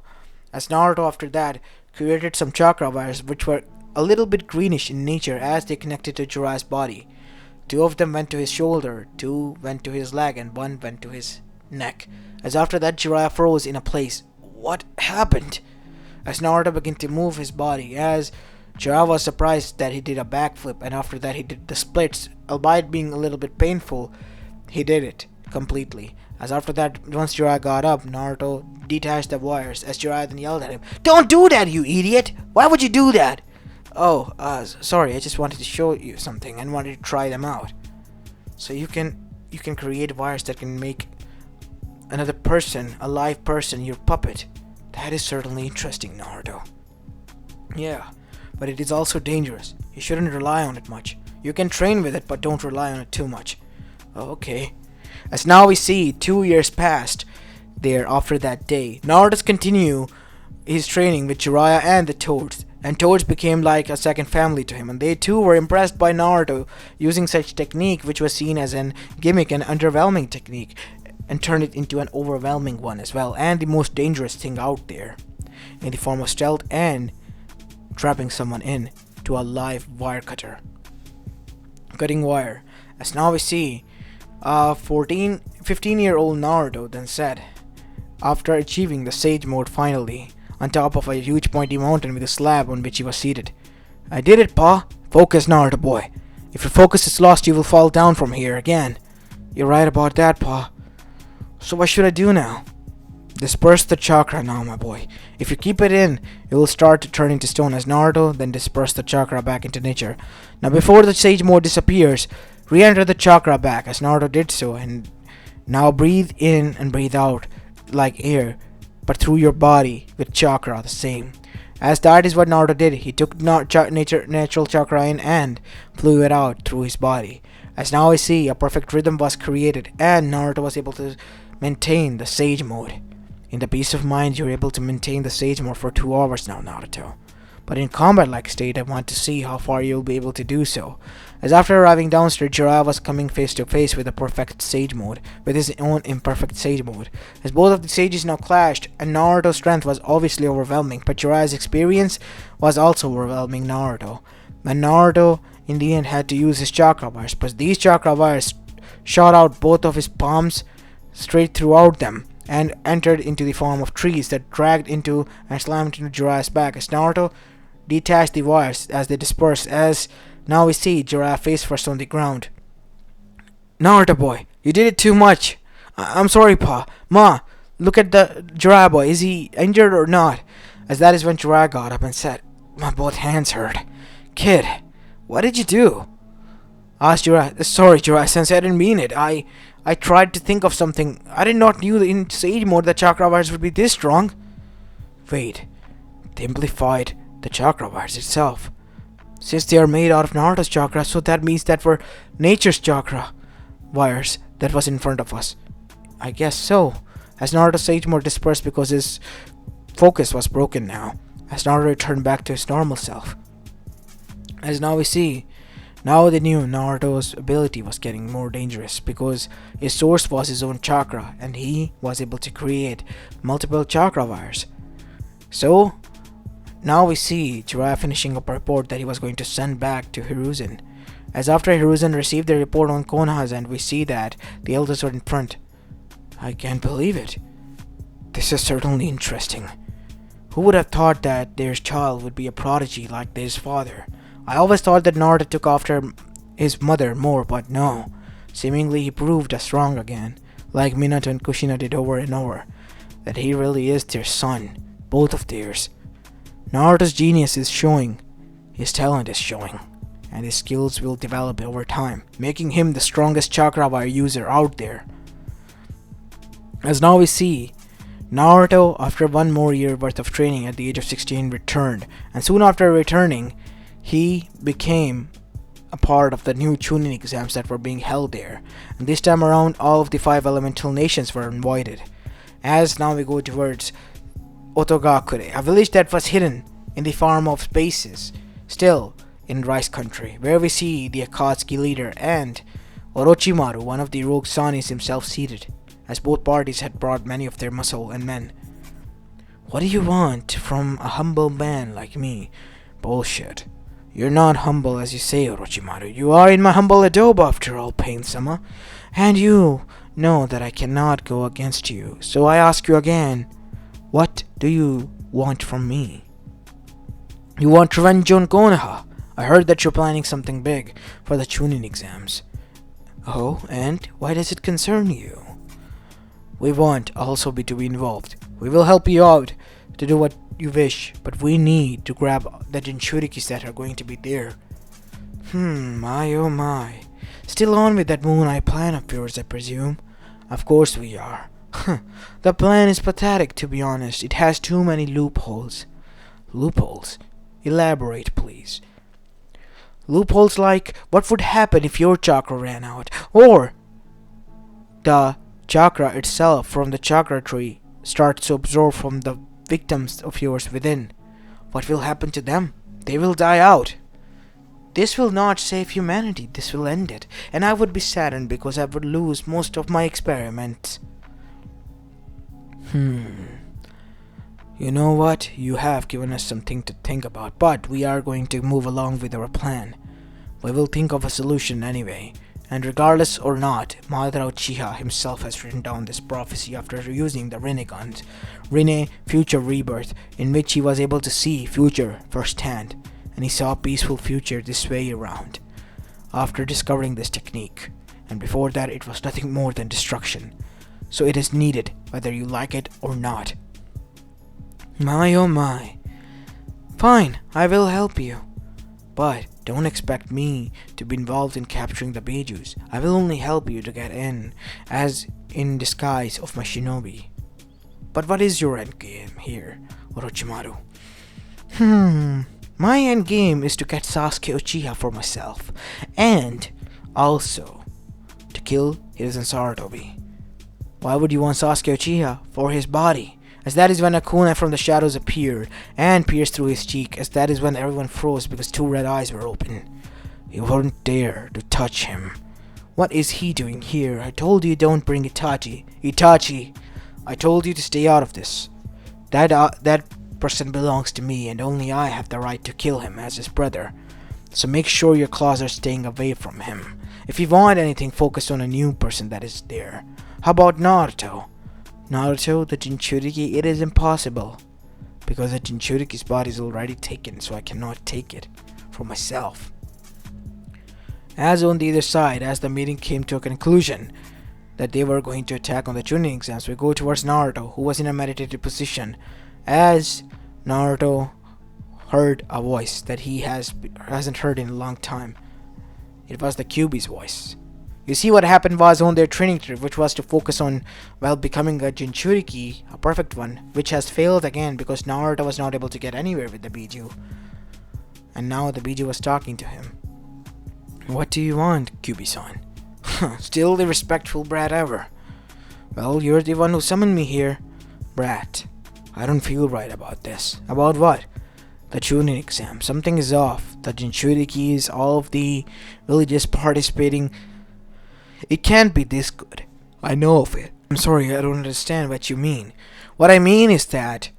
As Naruto after that created some chakra wires which were a little bit greenish in nature as they connected to Jiraiya's body. 2 of them went to his shoulder, 2 went to his leg, and 1 went to his neck. As after that, Jiraiya froze in a place. What happened? As Naruto began to move his body, as Jiraiya was surprised that he did a backflip, and after that he did the splits, albeit being a little bit painful, he did it completely. As after that, once Jiraiya got up, Naruto detached the wires, as Jiraiya then yelled at him, "Don't do that, you idiot! Why would you do that?" Oh, sorry, I just wanted to show you something and wanted to try them out. So you can create wires that can make another person, a live person, your puppet. That is certainly interesting, Naruto. Yeah, but it is also dangerous. You shouldn't rely on it much. You can train with it, but don't rely on it too much. Okay. As now we see, 2 years passed there after that day. Naruto's continue his training with Jiraiya and the Toads. And Toads became like a second family to him, and they too were impressed by Naruto using such technique which was seen as an gimmick and underwhelming technique, and turned it into an overwhelming one as well, and the most dangerous thing out there, in the form of stealth and trapping someone in to a live wire cutter. Cutting wire. As now we see, 15-year-old Naruto then said, after achieving the Sage mode finally, on top of a huge pointy mountain with a slab on which he was seated. I did it, Pa. Focus, Naruto boy. If your focus is lost, you will fall down from here again. You're right about that, Pa. So what should I do now? Disperse the chakra now, my boy. If you keep it in, it will start to turn into stone as Naruto, then disperse the chakra back into nature. Now before the sage mode disappears, re-enter the chakra back as Naruto did so, and now breathe in and breathe out like air, but through your body with chakra the same. As that is what Naruto did, he took natural chakra in and flew it out through his body. As now we see, a perfect rhythm was created and Naruto was able to maintain the sage mode. In the peace of mind, you're able to maintain the sage mode for 2 hours now, Naruto. But in combat-like state, I want to see how far you'll be able to do so. As after arriving downstairs, Jiraiya was coming face to face with a perfect sage mode, with his own imperfect sage mode. As both of the sages now clashed, and Naruto's strength was obviously overwhelming, but Jiraiya's experience was also overwhelming Naruto. And Naruto, in the end, had to use his chakra wires, but these chakra wires shot out both of his palms straight throughout them, and entered into the form of trees that dragged into and slammed into Jiraiya's back as Naruto detached the wires as they dispersed. As now we see Jiraiya face first on the ground. Naruto boy, you did it too much. I'm sorry, Pa. Ma, look at the Jiraiya boy. Is he injured or not? As that is when Jiraiya got up and said, my both hands hurt. Kid, what did you do? Asked Jiraiya. Sorry, Jiraiya sensei, I didn't mean it. I tried to think of something. I did not knew in Sage mode that chakra wires would be this strong. Wait, they amplified the chakra wires itself. Since they are made out of Naruto's chakra, so that means that were nature's chakra wires that was in front of us. I guess so. As Naruto's Sage mode dispersed because his focus was broken now, as Naruto returned back to his normal self. As now we see, now they knew Naruto's ability was getting more dangerous because his source was his own chakra and he was able to create multiple chakra wires. So, now we see Jiraiya finishing up a report that he was going to send back to Hiruzen. As after Hiruzen received the report on Konoha's end, we see that the elders were in front. I can't believe it. This is certainly interesting. Who would have thought that their child would be a prodigy like their father? I always thought that Naruto took after his mother more, but no. Seemingly he proved us wrong again, like Minato and Kushina did over and over, that he really is their son, both of theirs. Naruto's genius is showing, his talent is showing, and his skills will develop over time, making him the strongest chakra wire user out there. As now we see, Naruto, after 1 more year worth of training at the age of 16, returned, and soon after returning, he became a part of the new Chunin exams that were being held there. And this time around, all of the 5 elemental nations were invited. As now we go towards Otogakure, a village that was hidden in the farm of spaces, still in Rice Country, where we see the Akatsuki leader and Orochimaru, one of the rogue Sanis himself, seated, as both parties had brought many of their muscle and men. What do you want from a humble man like me? Bullshit. You're not humble as you say, Orochimaru. You are in my humble adobe after all, Pain-sama. And you know that I cannot go against you. So I ask you again, what do you want from me? You want revenge on Konoha. I heard that you're planning something big for the Chunin exams. Oh, and why does it concern you? We want also to be involved. We will help you out to do what you wish, but we need to grab the Jinchurikis that are going to be there. My oh my. Still on with that Moon Eye plan of yours, I presume? Of course we are. The plan is pathetic, to be honest. It has too many loopholes. Loopholes? Elaborate, please. Loopholes like, what would happen if your chakra ran out? Or the chakra itself from the chakra tree starts to absorb from the victims of yours within. What will happen to them? They will die out. This will not save humanity, this will end it. And I would be saddened because I would lose most of my experiments. You know what? You have given us something to think about, but we are going to move along with our plan. We will think of a solution anyway. And regardless or not, Madara Uchiha himself has written down this prophecy after using the Rinnegan's Rinne Future Rebirth, in which he was able to see future firsthand, and he saw a peaceful future this way around. After discovering this technique, and before that it was nothing more than destruction. So it is needed, whether you like it or not. My oh my. Fine, I will help you. But don't expect me to be involved in capturing the Bijus. I will only help you to get in, as in disguise of my shinobi. But what is your endgame here, Orochimaru? My endgame is to get Sasuke Uchiha for myself, and also to kill Hiruzen Sarutobi. Why would you want Sasuke Uchiha? For his body, as that is when a kunai from the shadows appeared and pierced through his cheek, as that is when everyone froze because two red eyes were open. You wouldn't dare to touch him. What is he doing here? I told you don't bring Itachi. Itachi! I told you to stay out of this. That person belongs to me, and only I have the right to kill him as his brother. So make sure your claws are staying away from him. If you want anything, focus on a new person that is there. How about Naruto? Naruto, the Jinchuriki, it is impossible. Because the Jinchuriki's body is already taken, so I cannot take it for myself. As on the other side, as the meeting came to a conclusion that they were going to attack on the Chunin exams, we go towards Naruto, who was in a meditative position, as Naruto heard a voice that he hasn't heard in a long time. It was the Kyuubi's voice. You see, what happened was on their training trip, which was to focus on, well, becoming a Jinchuriki, a perfect one, which has failed again because Naruto was not able to get anywhere with the Biju. And now the Biju was talking to him. What do you want, Kyuubi-san? Still the respectful brat ever. Well, you're the one who summoned me here. Brat, I don't feel right about this. About what? The Chunin exam. Something is off. The Jinchurikis, all of the villages participating. It can't be this good. I know of it. I'm sorry, I don't understand what you mean. What I mean is that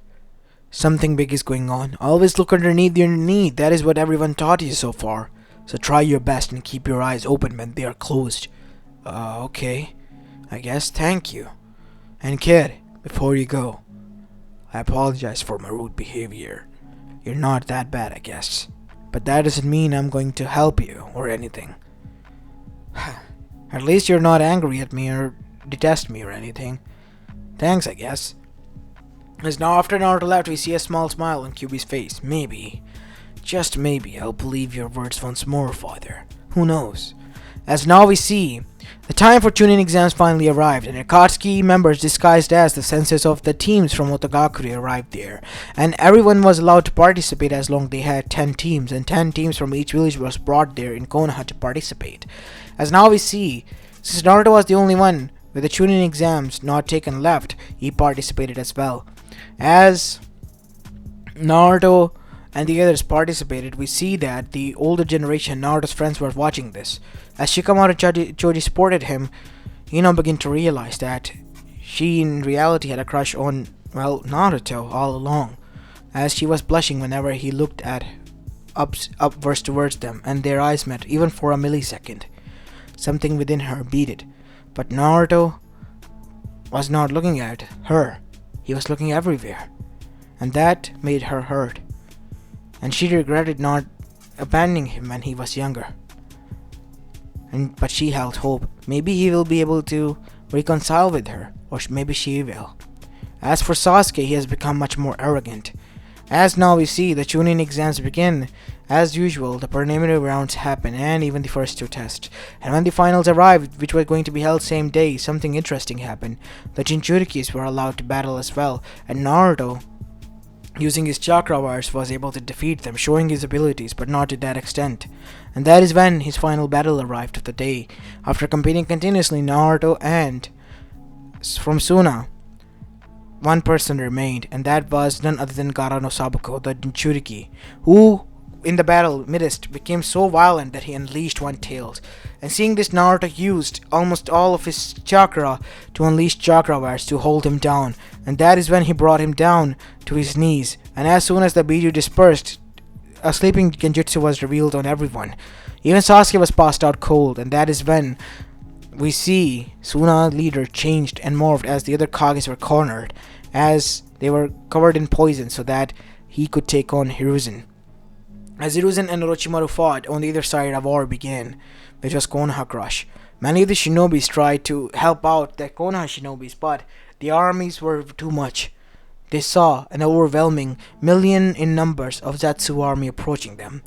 something big is going on. Always look underneath your knee. That is what everyone taught you so far. So try your best and keep your eyes open when they are closed. Okay. I guess. Thank you. And kid, before you go, I apologize for my rude behavior. You're not that bad, I guess. But that doesn't mean I'm going to help you or anything. At least you're not angry at me or detest me or anything. Thanks, I guess. As now after Naruto left, we see a small smile on Kyuubi's face. Maybe, just maybe, I'll believe your words once more, father. Who knows? As now we see, the time for Chunin exams finally arrived, and Akatsuki members disguised as the senseis of the teams from Otagakure arrived there, and everyone was allowed to participate as long as they had 10 teams, and 10 teams from each village was brought there in Konoha to participate. As now we see, since Naruto was the only one with the Chunin exams not taken left, he participated as well. As Naruto and the others participated, we see that the older generation, Naruto's friends, were watching this. As Shikamaru Choji supported him, Ino began to realize that she in reality had a crush on, well, Naruto all along, as she was blushing whenever he looked at upwards towards them, and their eyes met, even for a millisecond. Something within her beat, but Naruto was not looking at her. He was looking everywhere, and that made her hurt. And she regretted not abandoning him when he was younger. But she held hope. Maybe he will be able to reconcile with her, or maybe she will. As for Sasuke, he has become much more arrogant. As now we see, the Chunin exams begin. As usual, the preliminary rounds happen, and even the first two tests. And when the finals arrived, which were going to be held same day, something interesting happened. The Jinchurikis were allowed to battle as well, and Naruto, using his chakra wires, was able to defeat them, showing his abilities, but not to that extent. And that is when his final battle arrived of the day. After competing continuously, Naruto and from Suna, one person remained, and that was none other than Gaara no Sabuko, the Jinchuriki, who in the battle midst became so violent that he unleashed one tails. And seeing this, Naruto used almost all of his chakra to unleash chakra wires to hold him down, and that is when he brought him down to his knees. And as soon as the Biju dispersed, a sleeping genjutsu was revealed on everyone. Even Sasuke was passed out cold, and that is when we see Suna leader changed and morphed as the other Kages were cornered, as they were covered in poison so that he could take on Hiruzen. As Hiruzen and Orochimaru fought, on the other side a war began, which was Konoha Crush. Many of the shinobis tried to help out the Konoha shinobis, but the armies were too much. They saw an overwhelming million in numbers of Zetsu army approaching them,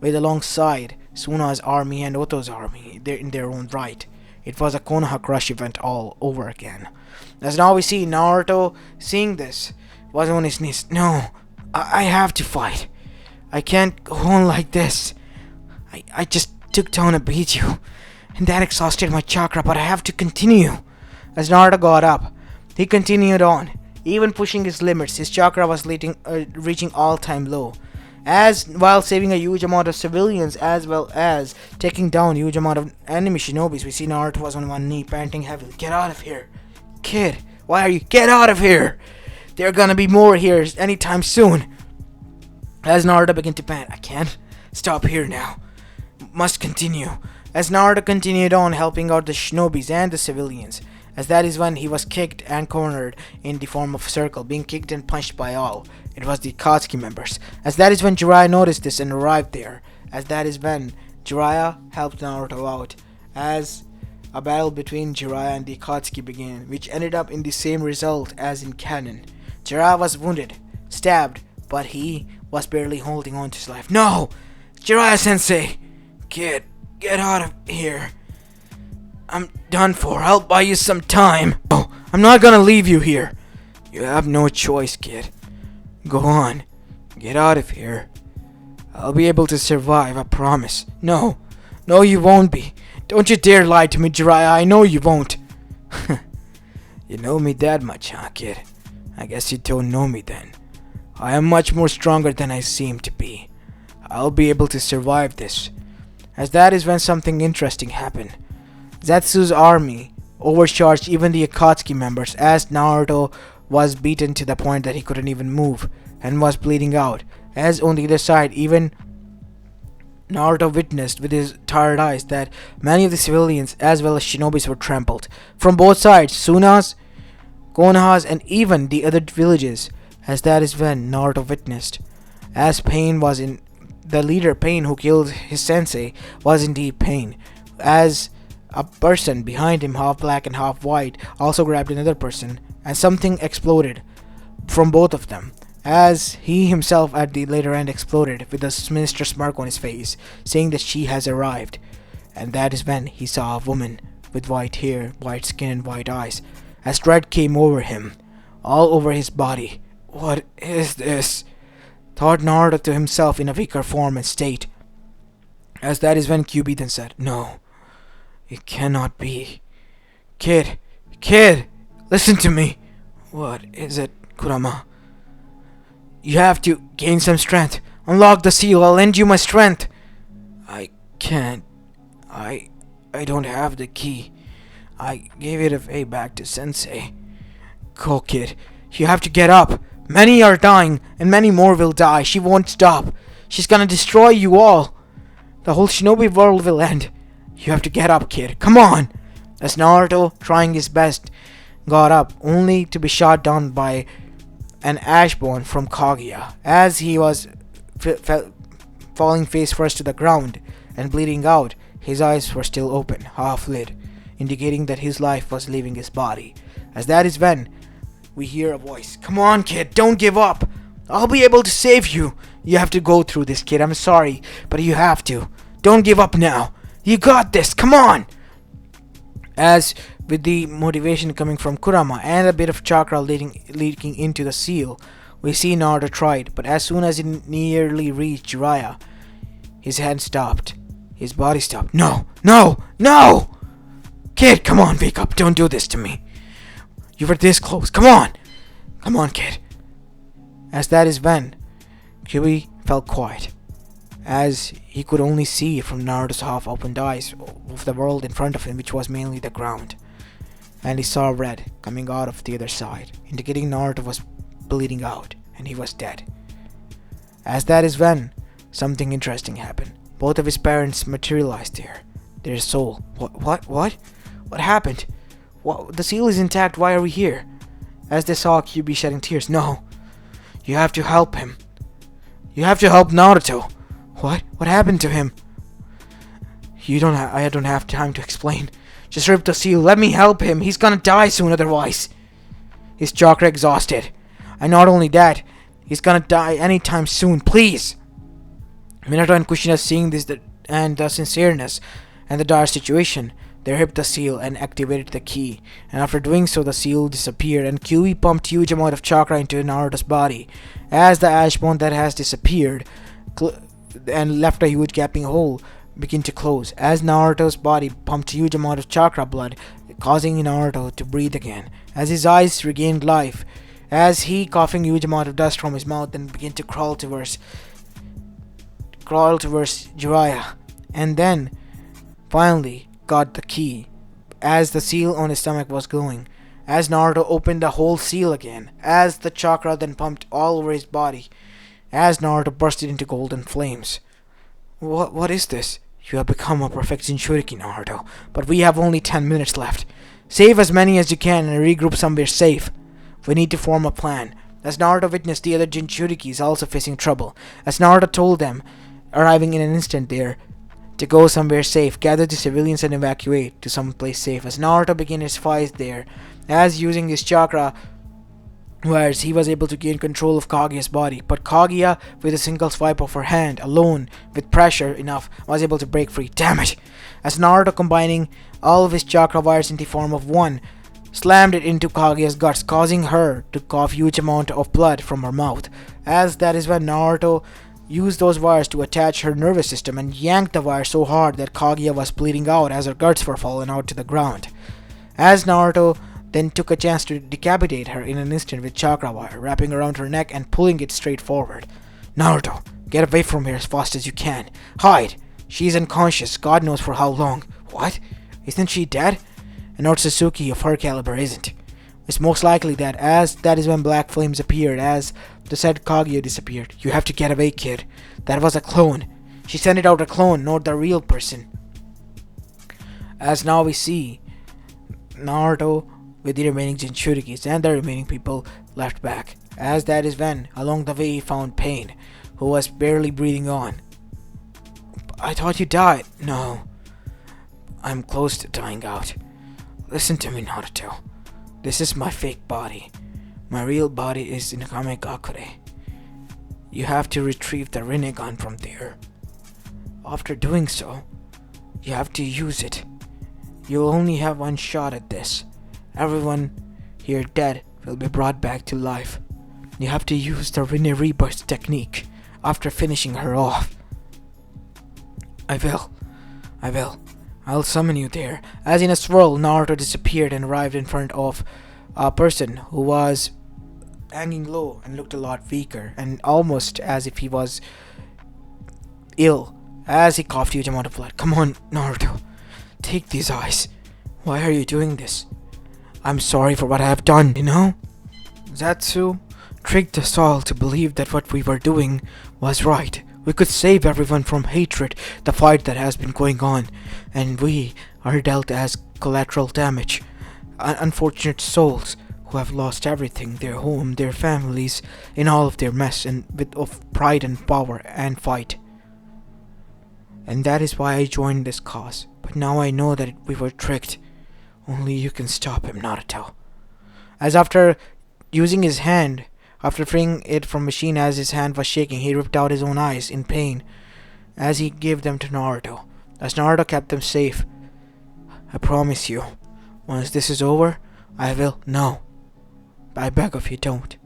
with alongside Suna's army and Oto's army in their own right. It was a Konoha Crush event all over again. As now we see Naruto seeing this, was on his knees. No, I have to fight. I can't go on like this. I just took down and beat you, and that exhausted my chakra, but I have to continue. As Naruto got up, he continued on, even pushing his limits. His chakra was reaching all-time low, as while saving a huge amount of civilians as well as taking down a huge amount of enemy shinobis. We see Naruto was on one knee, panting heavily. Get out of here, kid! Why are you? Get out of here! There are gonna be more here anytime soon. As Naruto began to pant, I can't stop here now. Must continue. As Naruto continued on, helping out the shinobis and the civilians, as that is when he was kicked and cornered in the form of a circle, being kicked and punched by all. It was the Akatsuki members. As that is when Jiraiya noticed this and arrived there. As that is when Jiraiya helped Naruto out. As a battle between Jiraiya and the Akatsuki began, which ended up in the same result as in canon. Jiraiya was wounded, stabbed, but he was barely holding on to his life. No! Jiraiya-sensei! Kid, get out of here. I'm done for. I'll buy you some time. Oh, I'm not gonna leave you here. You have no choice, kid. Go on. Get out of here. I'll be able to survive, I promise. No. No, you won't be. Don't you dare lie to me, Jiraiya. I know you won't. You know me that much, huh, kid? I guess you don't know me then. I am much more stronger than I seem to be. I'll be able to survive this. As that is when something interesting happened. Zetsu's army overcharged even the Akatsuki members, as Naruto was beaten to the point that he couldn't even move and was bleeding out. As on the other side, even Naruto witnessed with his tired eyes that many of the civilians as well as shinobis were trampled. From both sides, Suna's, Konoha's, and even the other villages. As that is when Naruto witnessed. As Pain was in the leader, Pain, who killed his sensei, was indeed Pain. As a person behind him, half black and half white, also grabbed another person, and something exploded from both of them. As he himself at the later end exploded with a sinister smirk on his face, saying that she has arrived. And that is when he saw a woman with white hair, white skin, and white eyes. As dread came over him, all over his body. What is this? Thought Naruto to himself in a weaker form and state. As that is when Kyuubi then said, No, it cannot be. Kid, listen to me. What is it, Kurama? You have to gain some strength. Unlock the seal, I'll lend you my strength. I can't. I don't have the key. I gave it away back to Sensei. Go, kid. You have to get up. Many are dying, and many more will die. She won't stop. She's gonna destroy you all. The whole shinobi world will end. You have to get up, kid. Come on! As Naruto, trying his best, got up, only to be shot down by an ashbone from Kaguya. As he was falling face first to the ground and bleeding out, his eyes were still open, half lit, indicating that his life was leaving his body. As that is when we hear a voice. Come on, kid, don't give up. I'll be able to save you. You have to go through this, kid. I'm sorry, but you have to. Don't give up now. You got this. Come on. As with the motivation coming from Kurama and a bit of chakra leaking into the seal, we see Naruto tried, but as soon as he nearly reached Jiraiya, his hand stopped. His body stopped. No! Kid, come on, wake up. Don't do this to me. You were this close. Come on, kid. As that is when Kyuubi felt quiet, as he could only see from Naruto's half-opened eyes of the world in front of him, which was mainly the ground. And he saw red coming out of the other side, indicating Naruto was bleeding out and he was dead. As that is when something interesting happened. Both of his parents materialized there. Their soul. What happened? The seal is intact. Why are we here? As they saw Kyuubi shedding tears. No. You have to help him. You have to help Naruto. What? What happened to him? I don't have time to explain. Just rip the seal. Let me help him. He's gonna die soon otherwise. His chakra exhausted. And not only that, he's gonna die anytime soon. Please. Minato and Kushina, seeing this and the sincereness and the dire situation, they ripped the seal and activated the key. And after doing so, the seal disappeared and Kyui pumped huge amount of chakra into Naruto's body. As the ash bone that has disappeared and left a huge gaping hole begin to close. As Naruto's body pumped huge amount of chakra blood, causing Naruto to breathe again. As his eyes regained life, as he coughing huge amount of dust from his mouth and began to crawl towards Jiraiya, and then finally got the key. As the seal on his stomach was glowing, as Naruto opened the whole seal again, as the chakra then pumped all over his body, as Naruto bursted into golden flames. What is this? You have become a perfect Jinchuriki, Naruto, but we have only 10 minutes left. Save as many as you can and regroup somewhere safe. We need to form a plan. As Naruto witnessed the other Jinchurikis also facing trouble, as Naruto told them, arriving in an instant there, to go somewhere safe, gather the civilians and evacuate to some place safe. As Naruto began his fight there, as using his chakra whereas he was able to gain control of Kaguya's body, but Kaguya, with a single swipe of her hand alone, with pressure enough, was able to break free. Damn it! As Naruto, combining all of his chakra wires into the form of one, slammed it into Kaguya's guts, causing her to cough huge amount of blood from her mouth. As that is when Naruto used those wires to attach her nervous system and yanked the wire so hard that Kaguya was bleeding out as her guts were falling out to the ground. As Naruto then took a chance to decapitate her in an instant with chakra wire, wrapping around her neck and pulling it straight forward. Naruto, get away from here as fast as you can. Hide! She's unconscious, God knows for how long. What? Isn't she dead? And Otsutsuki of her caliber isn't. It's most likely that, as that is when black flames appeared, as the said Kaguya disappeared. You have to get away, kid. That was a clone. She sent it out a clone, not the real person. As now we see Naruto with the remaining Jinchurikis and the remaining people left back. As that is when, along the way, he found Pain, who was barely breathing on. I thought you died. No. I'm close to dying out. Listen to me, Naruto. This is my fake body. My real body is in Kamegakure. You have to retrieve the Rinnegan from there. After doing so, you have to use it. You'll only have one shot at this. Everyone here dead will be brought back to life. You have to use the Rinne Rebirth technique after finishing her off. I will. I'll summon you there. As in a swirl, Naruto disappeared and arrived in front of a person who was hanging low and looked a lot weaker and almost as if he was ill, as he coughed a huge amount of blood. Come on, Naruto. Take these eyes. Why are you doing this? I'm sorry for what I have done, you know? Zatsu tricked us all to believe that what we were doing was right. We could save everyone from hatred, the fight that has been going on, and we are dealt as collateral damage. Unfortunate souls who have lost everything, their home, their families, in all of their mess and with of pride and power and fight. And that is why I joined this cause. But now I know that we were tricked. Only you can stop him, Naruto. As after using his hand, after freeing it from machine as his hand was shaking, he ripped out his own eyes in pain as he gave them to Naruto. As Naruto kept them safe. I promise you, once this is over, I will. No. I beg of you, don't.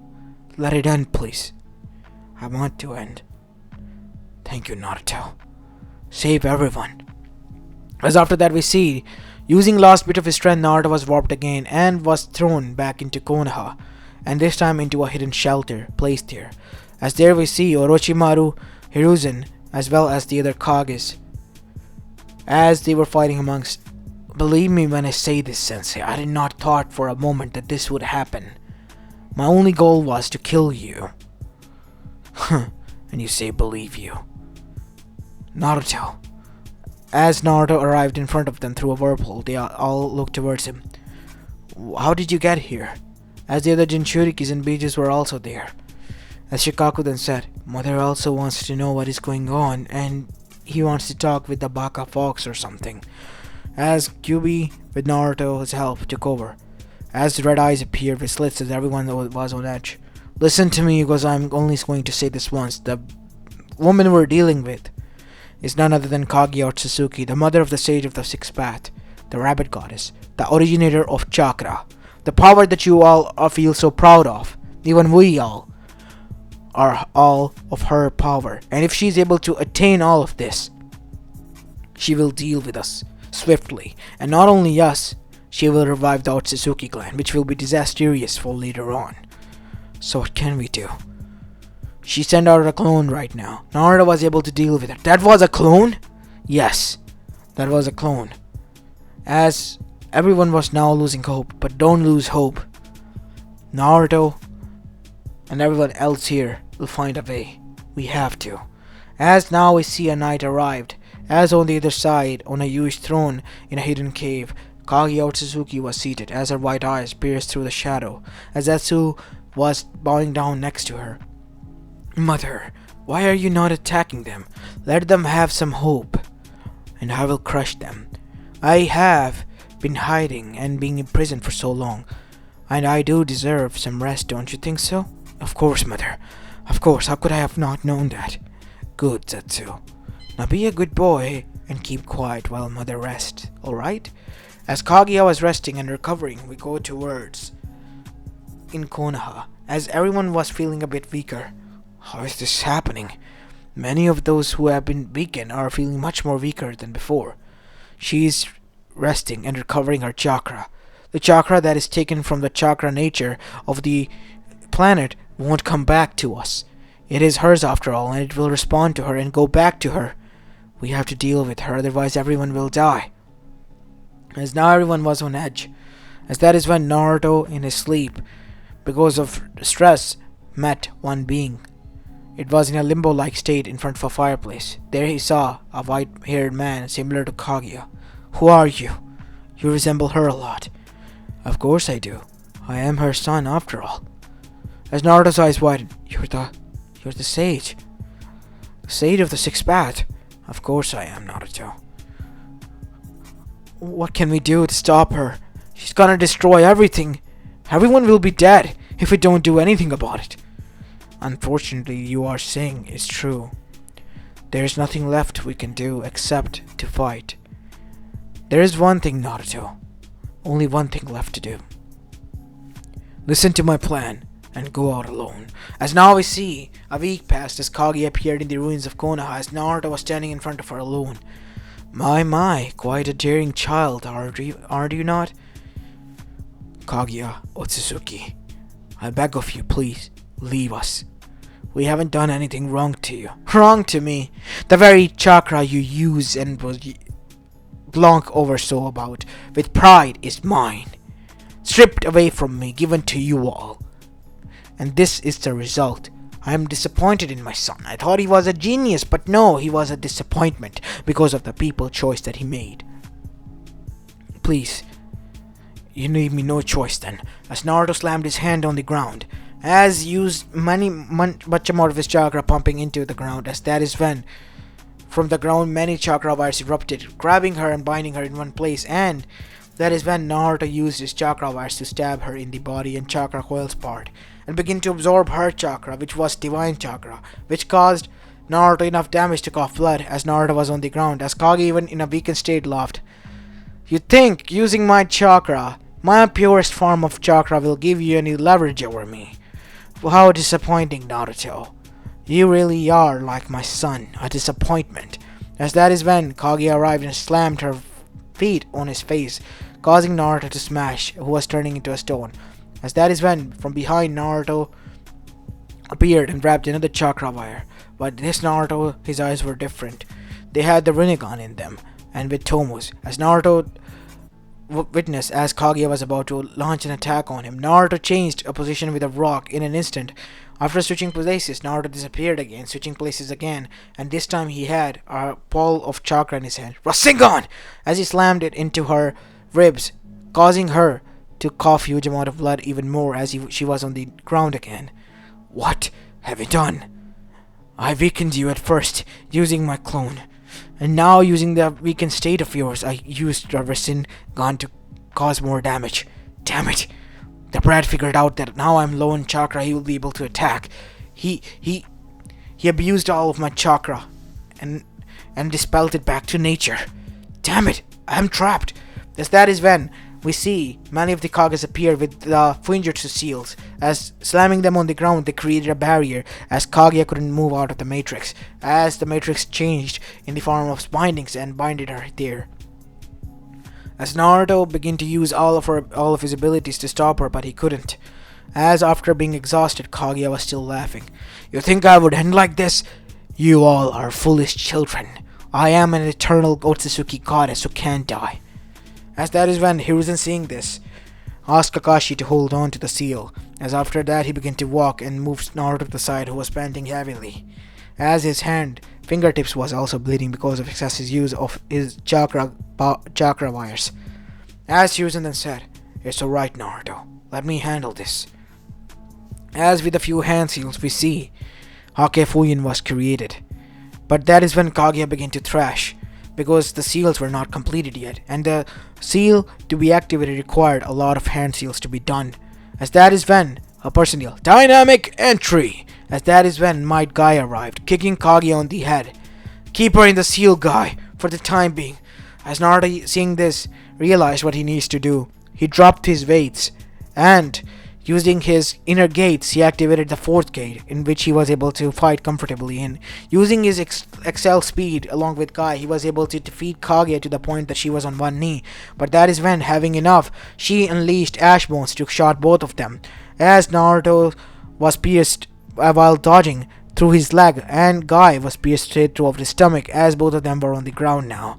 Let it end, please. I want to end. Thank you, Naruto. Save everyone. As after that we see, using last bit of his strength, Naruto was warped again and was thrown back into Konoha, and this time into a hidden shelter placed here. As there we see Orochimaru, Hiruzen, as well as the other Kages, as they were fighting amongst. Believe me when I say this, Sensei, I did not thought for a moment that this would happen. My only goal was to kill you. And you say believe you. Naruto. As Naruto arrived in front of them through a whirlpool, they all looked towards him. How did you get here? As the other Jinchurikis and Bijus were also there. As Shikaku then said, Mother also wants to know what is going on, and he wants to talk with the Baka Fox or something. as Kyuubi, with Naruto's help, took over. As the red eyes appeared with slits as everyone was on edge. Listen to me, because I'm only going to say this once. The woman we're dealing with is none other than Kaguya Otsutsuki, the mother of the Sage of the Sixth Path, the Rabbit Goddess, the originator of chakra, the power that you all feel so proud of. Even we all are all of her power, and if she's able to attain all of this, she will deal with us swiftly, and not only us, she will revive the Otsutsuki clan, which will be disastrous for later on. So what can we do? She sent out a clone right now. Naruto was able to deal with it. That was a clone? Yes, that was a clone. As everyone was now losing hope, but don't lose hope. Naruto and everyone else here will find a way. We have to. As now we see a knight arrived. As on the other side, on a huge throne in a hidden cave, Kaguya Otsutsuki was seated, as her white eyes pierced through the shadow, as Zetsu was bowing down next to her. Mother, why are you not attacking them? Let them have some hope, and I will crush them. I have been hiding and being imprisoned for so long, and I do deserve some rest, don't you think so? Of course, Mother. Of course, how could I have not known that? Good, Zetsu. Now be a good boy and keep quiet while Mother rests, alright? As Kaguya was resting and recovering, we go towards in Konoha, as everyone was feeling a bit weaker. How is this happening? Many of those who have been weakened are feeling much more weaker than before. She is resting and recovering her chakra. The chakra that is taken from the chakra nature of the planet won't come back to us. It is hers after all, and it will respond to her and go back to her. We have to deal with her, otherwise everyone will die. As now everyone was on edge, as that is when Naruto, in his sleep, because of stress, met one being. It was in a limbo-like state in front of a fireplace. There he saw a white-haired man similar to Kaguya. Who are you? You resemble her a lot. Of course I do. I am her son after all. As Naruto's eyes widened, You're the sage. The sage of the Sixth Path. Of course I am, Naruto. What can we do to stop her? She's gonna destroy everything. Everyone will be dead if we don't do anything about it. Unfortunately, you are saying is true. There's nothing left we can do except to fight. There is one thing, Naruto. Only one thing left to do. Listen to my plan and go out alone. As now we see, a week passed as Kaguya appeared in the ruins of Konoha as Naruto was standing in front of her alone. My, quite a daring child, aren't you not? Kaguya Otsutsuki, I beg of you, please, leave us. We haven't done anything wrong to you. Wrong to me? The very chakra you use and was glonk over so about with pride is mine. Stripped away from me, given to you all. And this is the result. I am disappointed in my son. I thought he was a genius, but no, he was a disappointment because of the people choice that he made. Please, you leave me no choice then. As Naruto slammed his hand on the ground, as used much amount of his chakra pumping into the ground, as that is when from the ground many chakra wires erupted, grabbing her and binding her in one place, and that is when Naruto used his chakra wires to stab her in the body and chakra coils part, and begin to absorb her chakra, which was divine chakra, which caused Naruto enough damage to cough blood as Naruto was on the ground, as Kage even in a weakened state laughed. You think using my chakra, my purest form of chakra, will give you any leverage over me? How disappointing, Naruto. You really are like my son, a disappointment. As that is when Kaguya arrived and slammed her feet on his face, causing Naruto to smash, who was turning into a stone. As that is when, from behind, Naruto appeared and grabbed another chakra wire. But this Naruto, his eyes were different. They had the Rinnegan in them, and with Tomo's. As Naruto witnessed as Kaguya was about to launch an attack on him, Naruto changed a position with a rock in an instant. After switching places, Naruto disappeared again, switching places again, and this time he had a ball of chakra in his hand. Rasengan! As he slammed it into her ribs, causing her to cough huge amount of blood even more as she was on the ground again. What have you done? I weakened you at first, using my clone. And now, using the weakened state of yours, I used the resin gun to cause more damage. Damn it! The brat figured out that now I'm low in chakra, he will be able to attack. He abused all of my chakra and dispelled it back to nature. Damn it! I'm trapped. As that is when we see many of the Kages appear with the Fuinjutsu seals. As slamming them on the ground, they created a barrier as Kaguya couldn't move out of the matrix, as the matrix changed in the form of bindings and binded her there. As Naruto began to use all of his abilities to stop her, but he couldn't. As after being exhausted, Kaguya was still laughing. You think I would end like this? You all are foolish children. I am an eternal Otsutsuki goddess who can't die. As that is when Hiruzen, seeing this, asked Kakashi to hold on to the seal. As after that he began to walk and moved Naruto to the side, who was panting heavily. As his fingertips was also bleeding because of excessive use of his chakra wires. As Hiruzen then said, "It's alright, Naruto. Let me handle this." As with a few hand seals we see, Hake Fuyin was created. But that is when Kaguya began to thrash, because the seals were not completed yet, and the seal to be activated required a lot of hand seals to be done. As that is when a person yelled, "Dynamic entry!" As that is when Might Guy arrived, kicking Kaguya on the head. "Keep her in the seal, Guy, for the time being." As Naruto, seeing this, realized what he needs to do. He dropped his weights, and using his inner gates, he activated the fourth gate, in which he was able to fight comfortably in. Using his excel speed along with Guy, he was able to defeat Kaguya to the point that she was on one knee. But that is when, having enough, she unleashed Ash Bones to shot both of them. As Naruto was pierced while dodging through his leg, and Guy was pierced straight through his stomach, as both of them were on the ground now,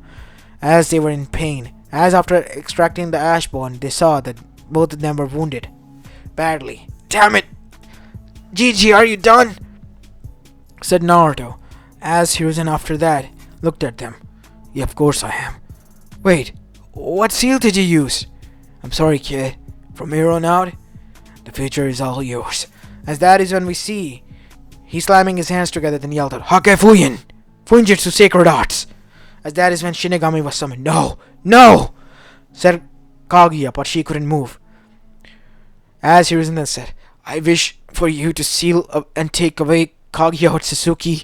as they were in pain. As after extracting the Ash Bone, they saw that both of them were wounded badly. "Damn it! Gigi, are you done?" said Naruto, as Hiruzen after that looked at them. "Yeah, of course I am." "Wait, what seal did you use?" "I'm sorry, kid. From here on out, the future is all yours." As that is when we see he slamming his hands together, then yelled out, "Hake Fuyin! Fuinjutsu Sacred Arts!" As that is when Shinigami was summoned. "No! No!" said Kaguya, but she couldn't move. As Hiruzen then said, "I wish for you to seal up and take away Kaguya Otsutsuki,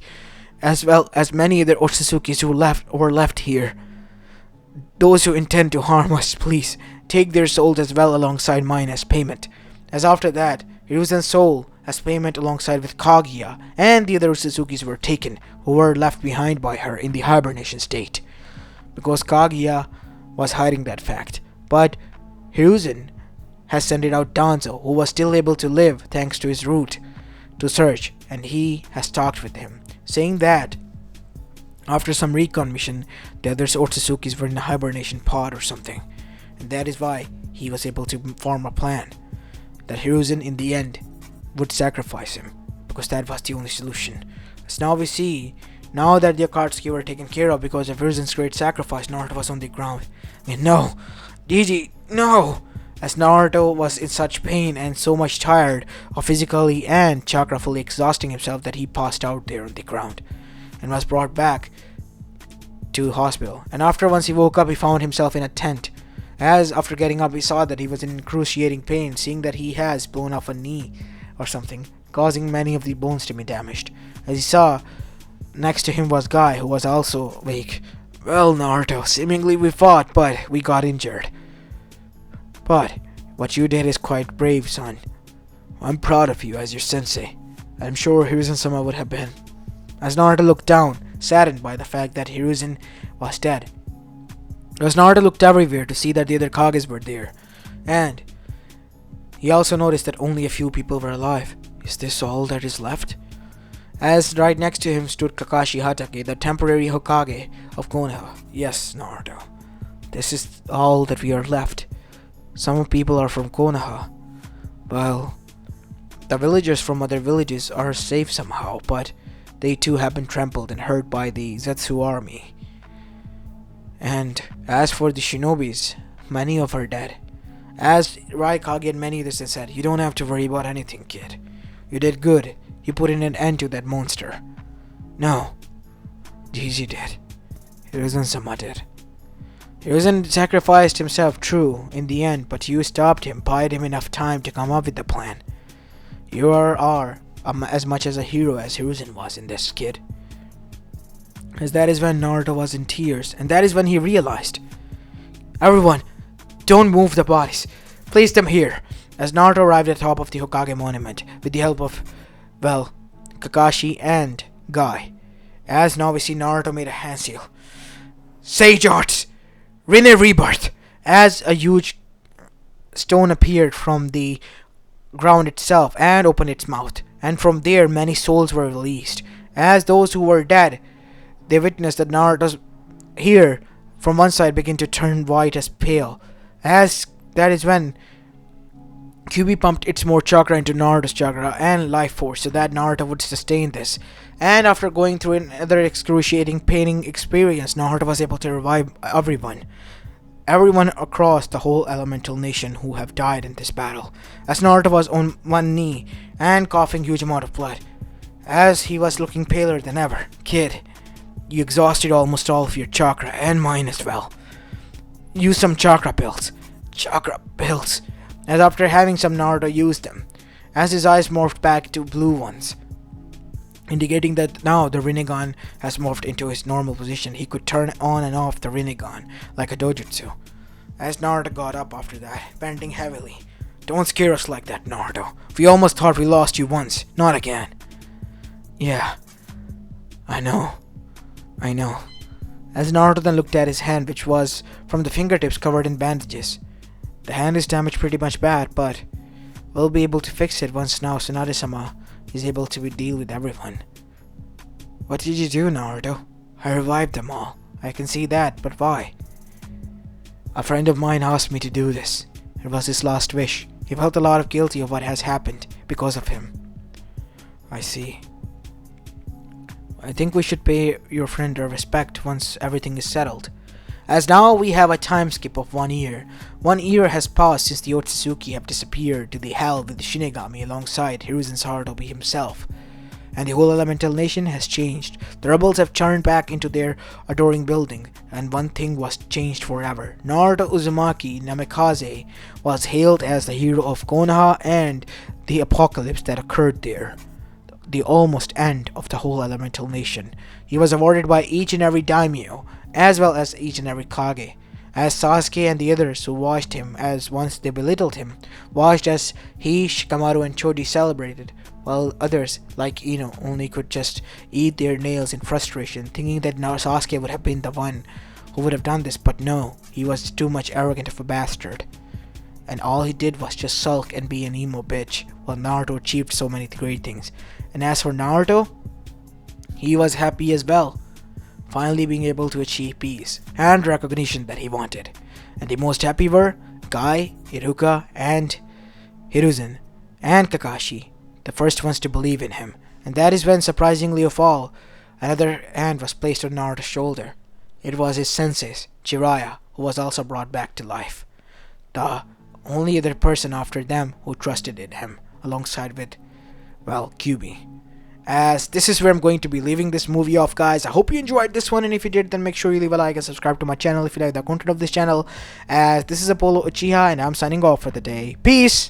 as well as many other Otsutsukis who were left here. Those who intend to harm us, please take their souls as well alongside mine as payment." As after that, Hiruzen's soul as payment alongside with Kaguya and the other Otsutsukis were taken, who were left behind by her in the hibernation state, because Kaguya was hiding that fact. But Hiruzen has sent out Danzo, who was still able to live thanks to his route, to search, and he has talked with him, saying that after some recon mission, the other Otsuzukis were in a hibernation pod or something, and that is why he was able to form a plan that Hiruzen in the end would sacrifice him, because that was the only solution. As now we see, now that the Akatsuki were taken care of because of Hiruzen's great sacrifice, Naruto was on the ground. No! Gigi, no! As Naruto was in such pain and so much tired of physically and chakra fully exhausting himself that he passed out there on the ground and was brought back to hospital. And after once he woke up, he found himself in a tent. As after getting up, he saw that he was in excruciating pain, seeing that he has blown off a knee or something, causing many of the bones to be damaged. As he saw, next to him was Guy, who was also weak. "Well, Naruto, seemingly we fought, but we got injured. But what you did is quite brave, son. I'm proud of you as your sensei. I'm sure Hiruzen-sama would have been." As Naruto looked down, saddened by the fact that Hiruzen was dead. As Naruto looked everywhere to see that the other Kages were there, and he also noticed that only a few people were alive. Is this all that is left? As right next to him stood Kakashi Hatake, the temporary Hokage of Konoha. "Yes, Naruto. This is all that we are left. Some people are from Konoha. Well, the villagers from other villages are safe somehow, but they too have been trampled and hurt by the Zetsu army. And as for the shinobis, many of are dead." As Raikage and many others said, "You don't have to worry about anything, kid. You did good. You put in an end to that monster." "No, Gigi did. Hiruzen-sama did. Hiruzen sacrificed himself, true, in the end, but you stopped him, buying him enough time to come up with the plan. You are as much as a hero as Hiruzen was in this, kid. As that is when Naruto was in tears, and that is when he realized. Everyone, don't move the bodies. Place them here. As Naruto arrived at the top of the Hokage monument, with the help of, well, Kakashi and Guy. As now we see Naruto made a hand seal. Sage Arts! Rinne Rebirth! As a huge stone appeared from the ground itself and opened its mouth, and from there many souls were released. As those who were dead, they witnessed that Naruto's hair from one side began to turn white as pale. As that is when Kyuubi pumped its more chakra into Naruto's chakra and life force so that Naruto would sustain this. And after going through another excruciating paining experience, Naruto was able to revive everyone. Everyone across the whole elemental nation who have died in this battle. As Naruto was on one knee and coughing huge amount of blood. As he was looking paler than ever. Kid, you exhausted almost all of your chakra and mine as well. Use some chakra pills. Chakra pills. As after having some, Naruto used them, as his eyes morphed back to blue ones, indicating that now the Rinnegan has morphed into his normal position. He could turn on and off the Rinnegan like a dojutsu. As Naruto got up after that, panting heavily. Don't scare us like that, Naruto. We almost thought we lost you once, not again. Yeah, I know. As Naruto then looked at his hand, which was from the fingertips covered in bandages. The hand is damaged pretty much bad, but we'll be able to fix it once now Tsunade-sama is able to deal with everyone. What did you do, Naruto? I revived them all. I can see that, but why? A friend of mine asked me to do this. It was his last wish. He felt a lot of guilty of what has happened because of him. I see. I think we should pay your friend a respect once everything is settled. As now we have a time skip of 1 year. 1 year has passed since the Otsutsuki have disappeared to the hell with the Shinigami alongside Hiruzen Sarutobi himself. And the whole elemental nation has changed. The rebels have turned back into their adoring building, and one thing was changed forever. Naruto Uzumaki Namikaze was hailed as the hero of Konoha and the apocalypse that occurred there. The almost end of the whole elemental nation. He was awarded by each and every daimyo, as well as each and every Kage, as Sasuke and the others who watched him as once they belittled him, watched as he, Shikamaru and Choji celebrated, while others, like Ino, only could just eat their nails in frustration, thinking that now Sasuke would have been the one who would have done this, but no, he was too much arrogant of a bastard. And all he did was just sulk and be an emo bitch, while Naruto achieved so many great things. And as for Naruto, he was happy as well, finally being able to achieve peace and recognition that he wanted. And the most happy were Guy, Iruka, and Hiruzen, and Kakashi, the first ones to believe in him. And that is when, surprisingly of all, another hand was placed on Naruto's shoulder. It was his sensei, Jiraiya, who was also brought back to life. The only other person after them who trusted in him, alongside with, well, Kyuubi. As this is where I'm going to be leaving this movie off, guys. I hope you enjoyed this one, and if you did, then make sure you leave a like and subscribe to my channel if you like the content of this channel. As this is Apollo Uchiha, and I'm signing off for the day. Peace!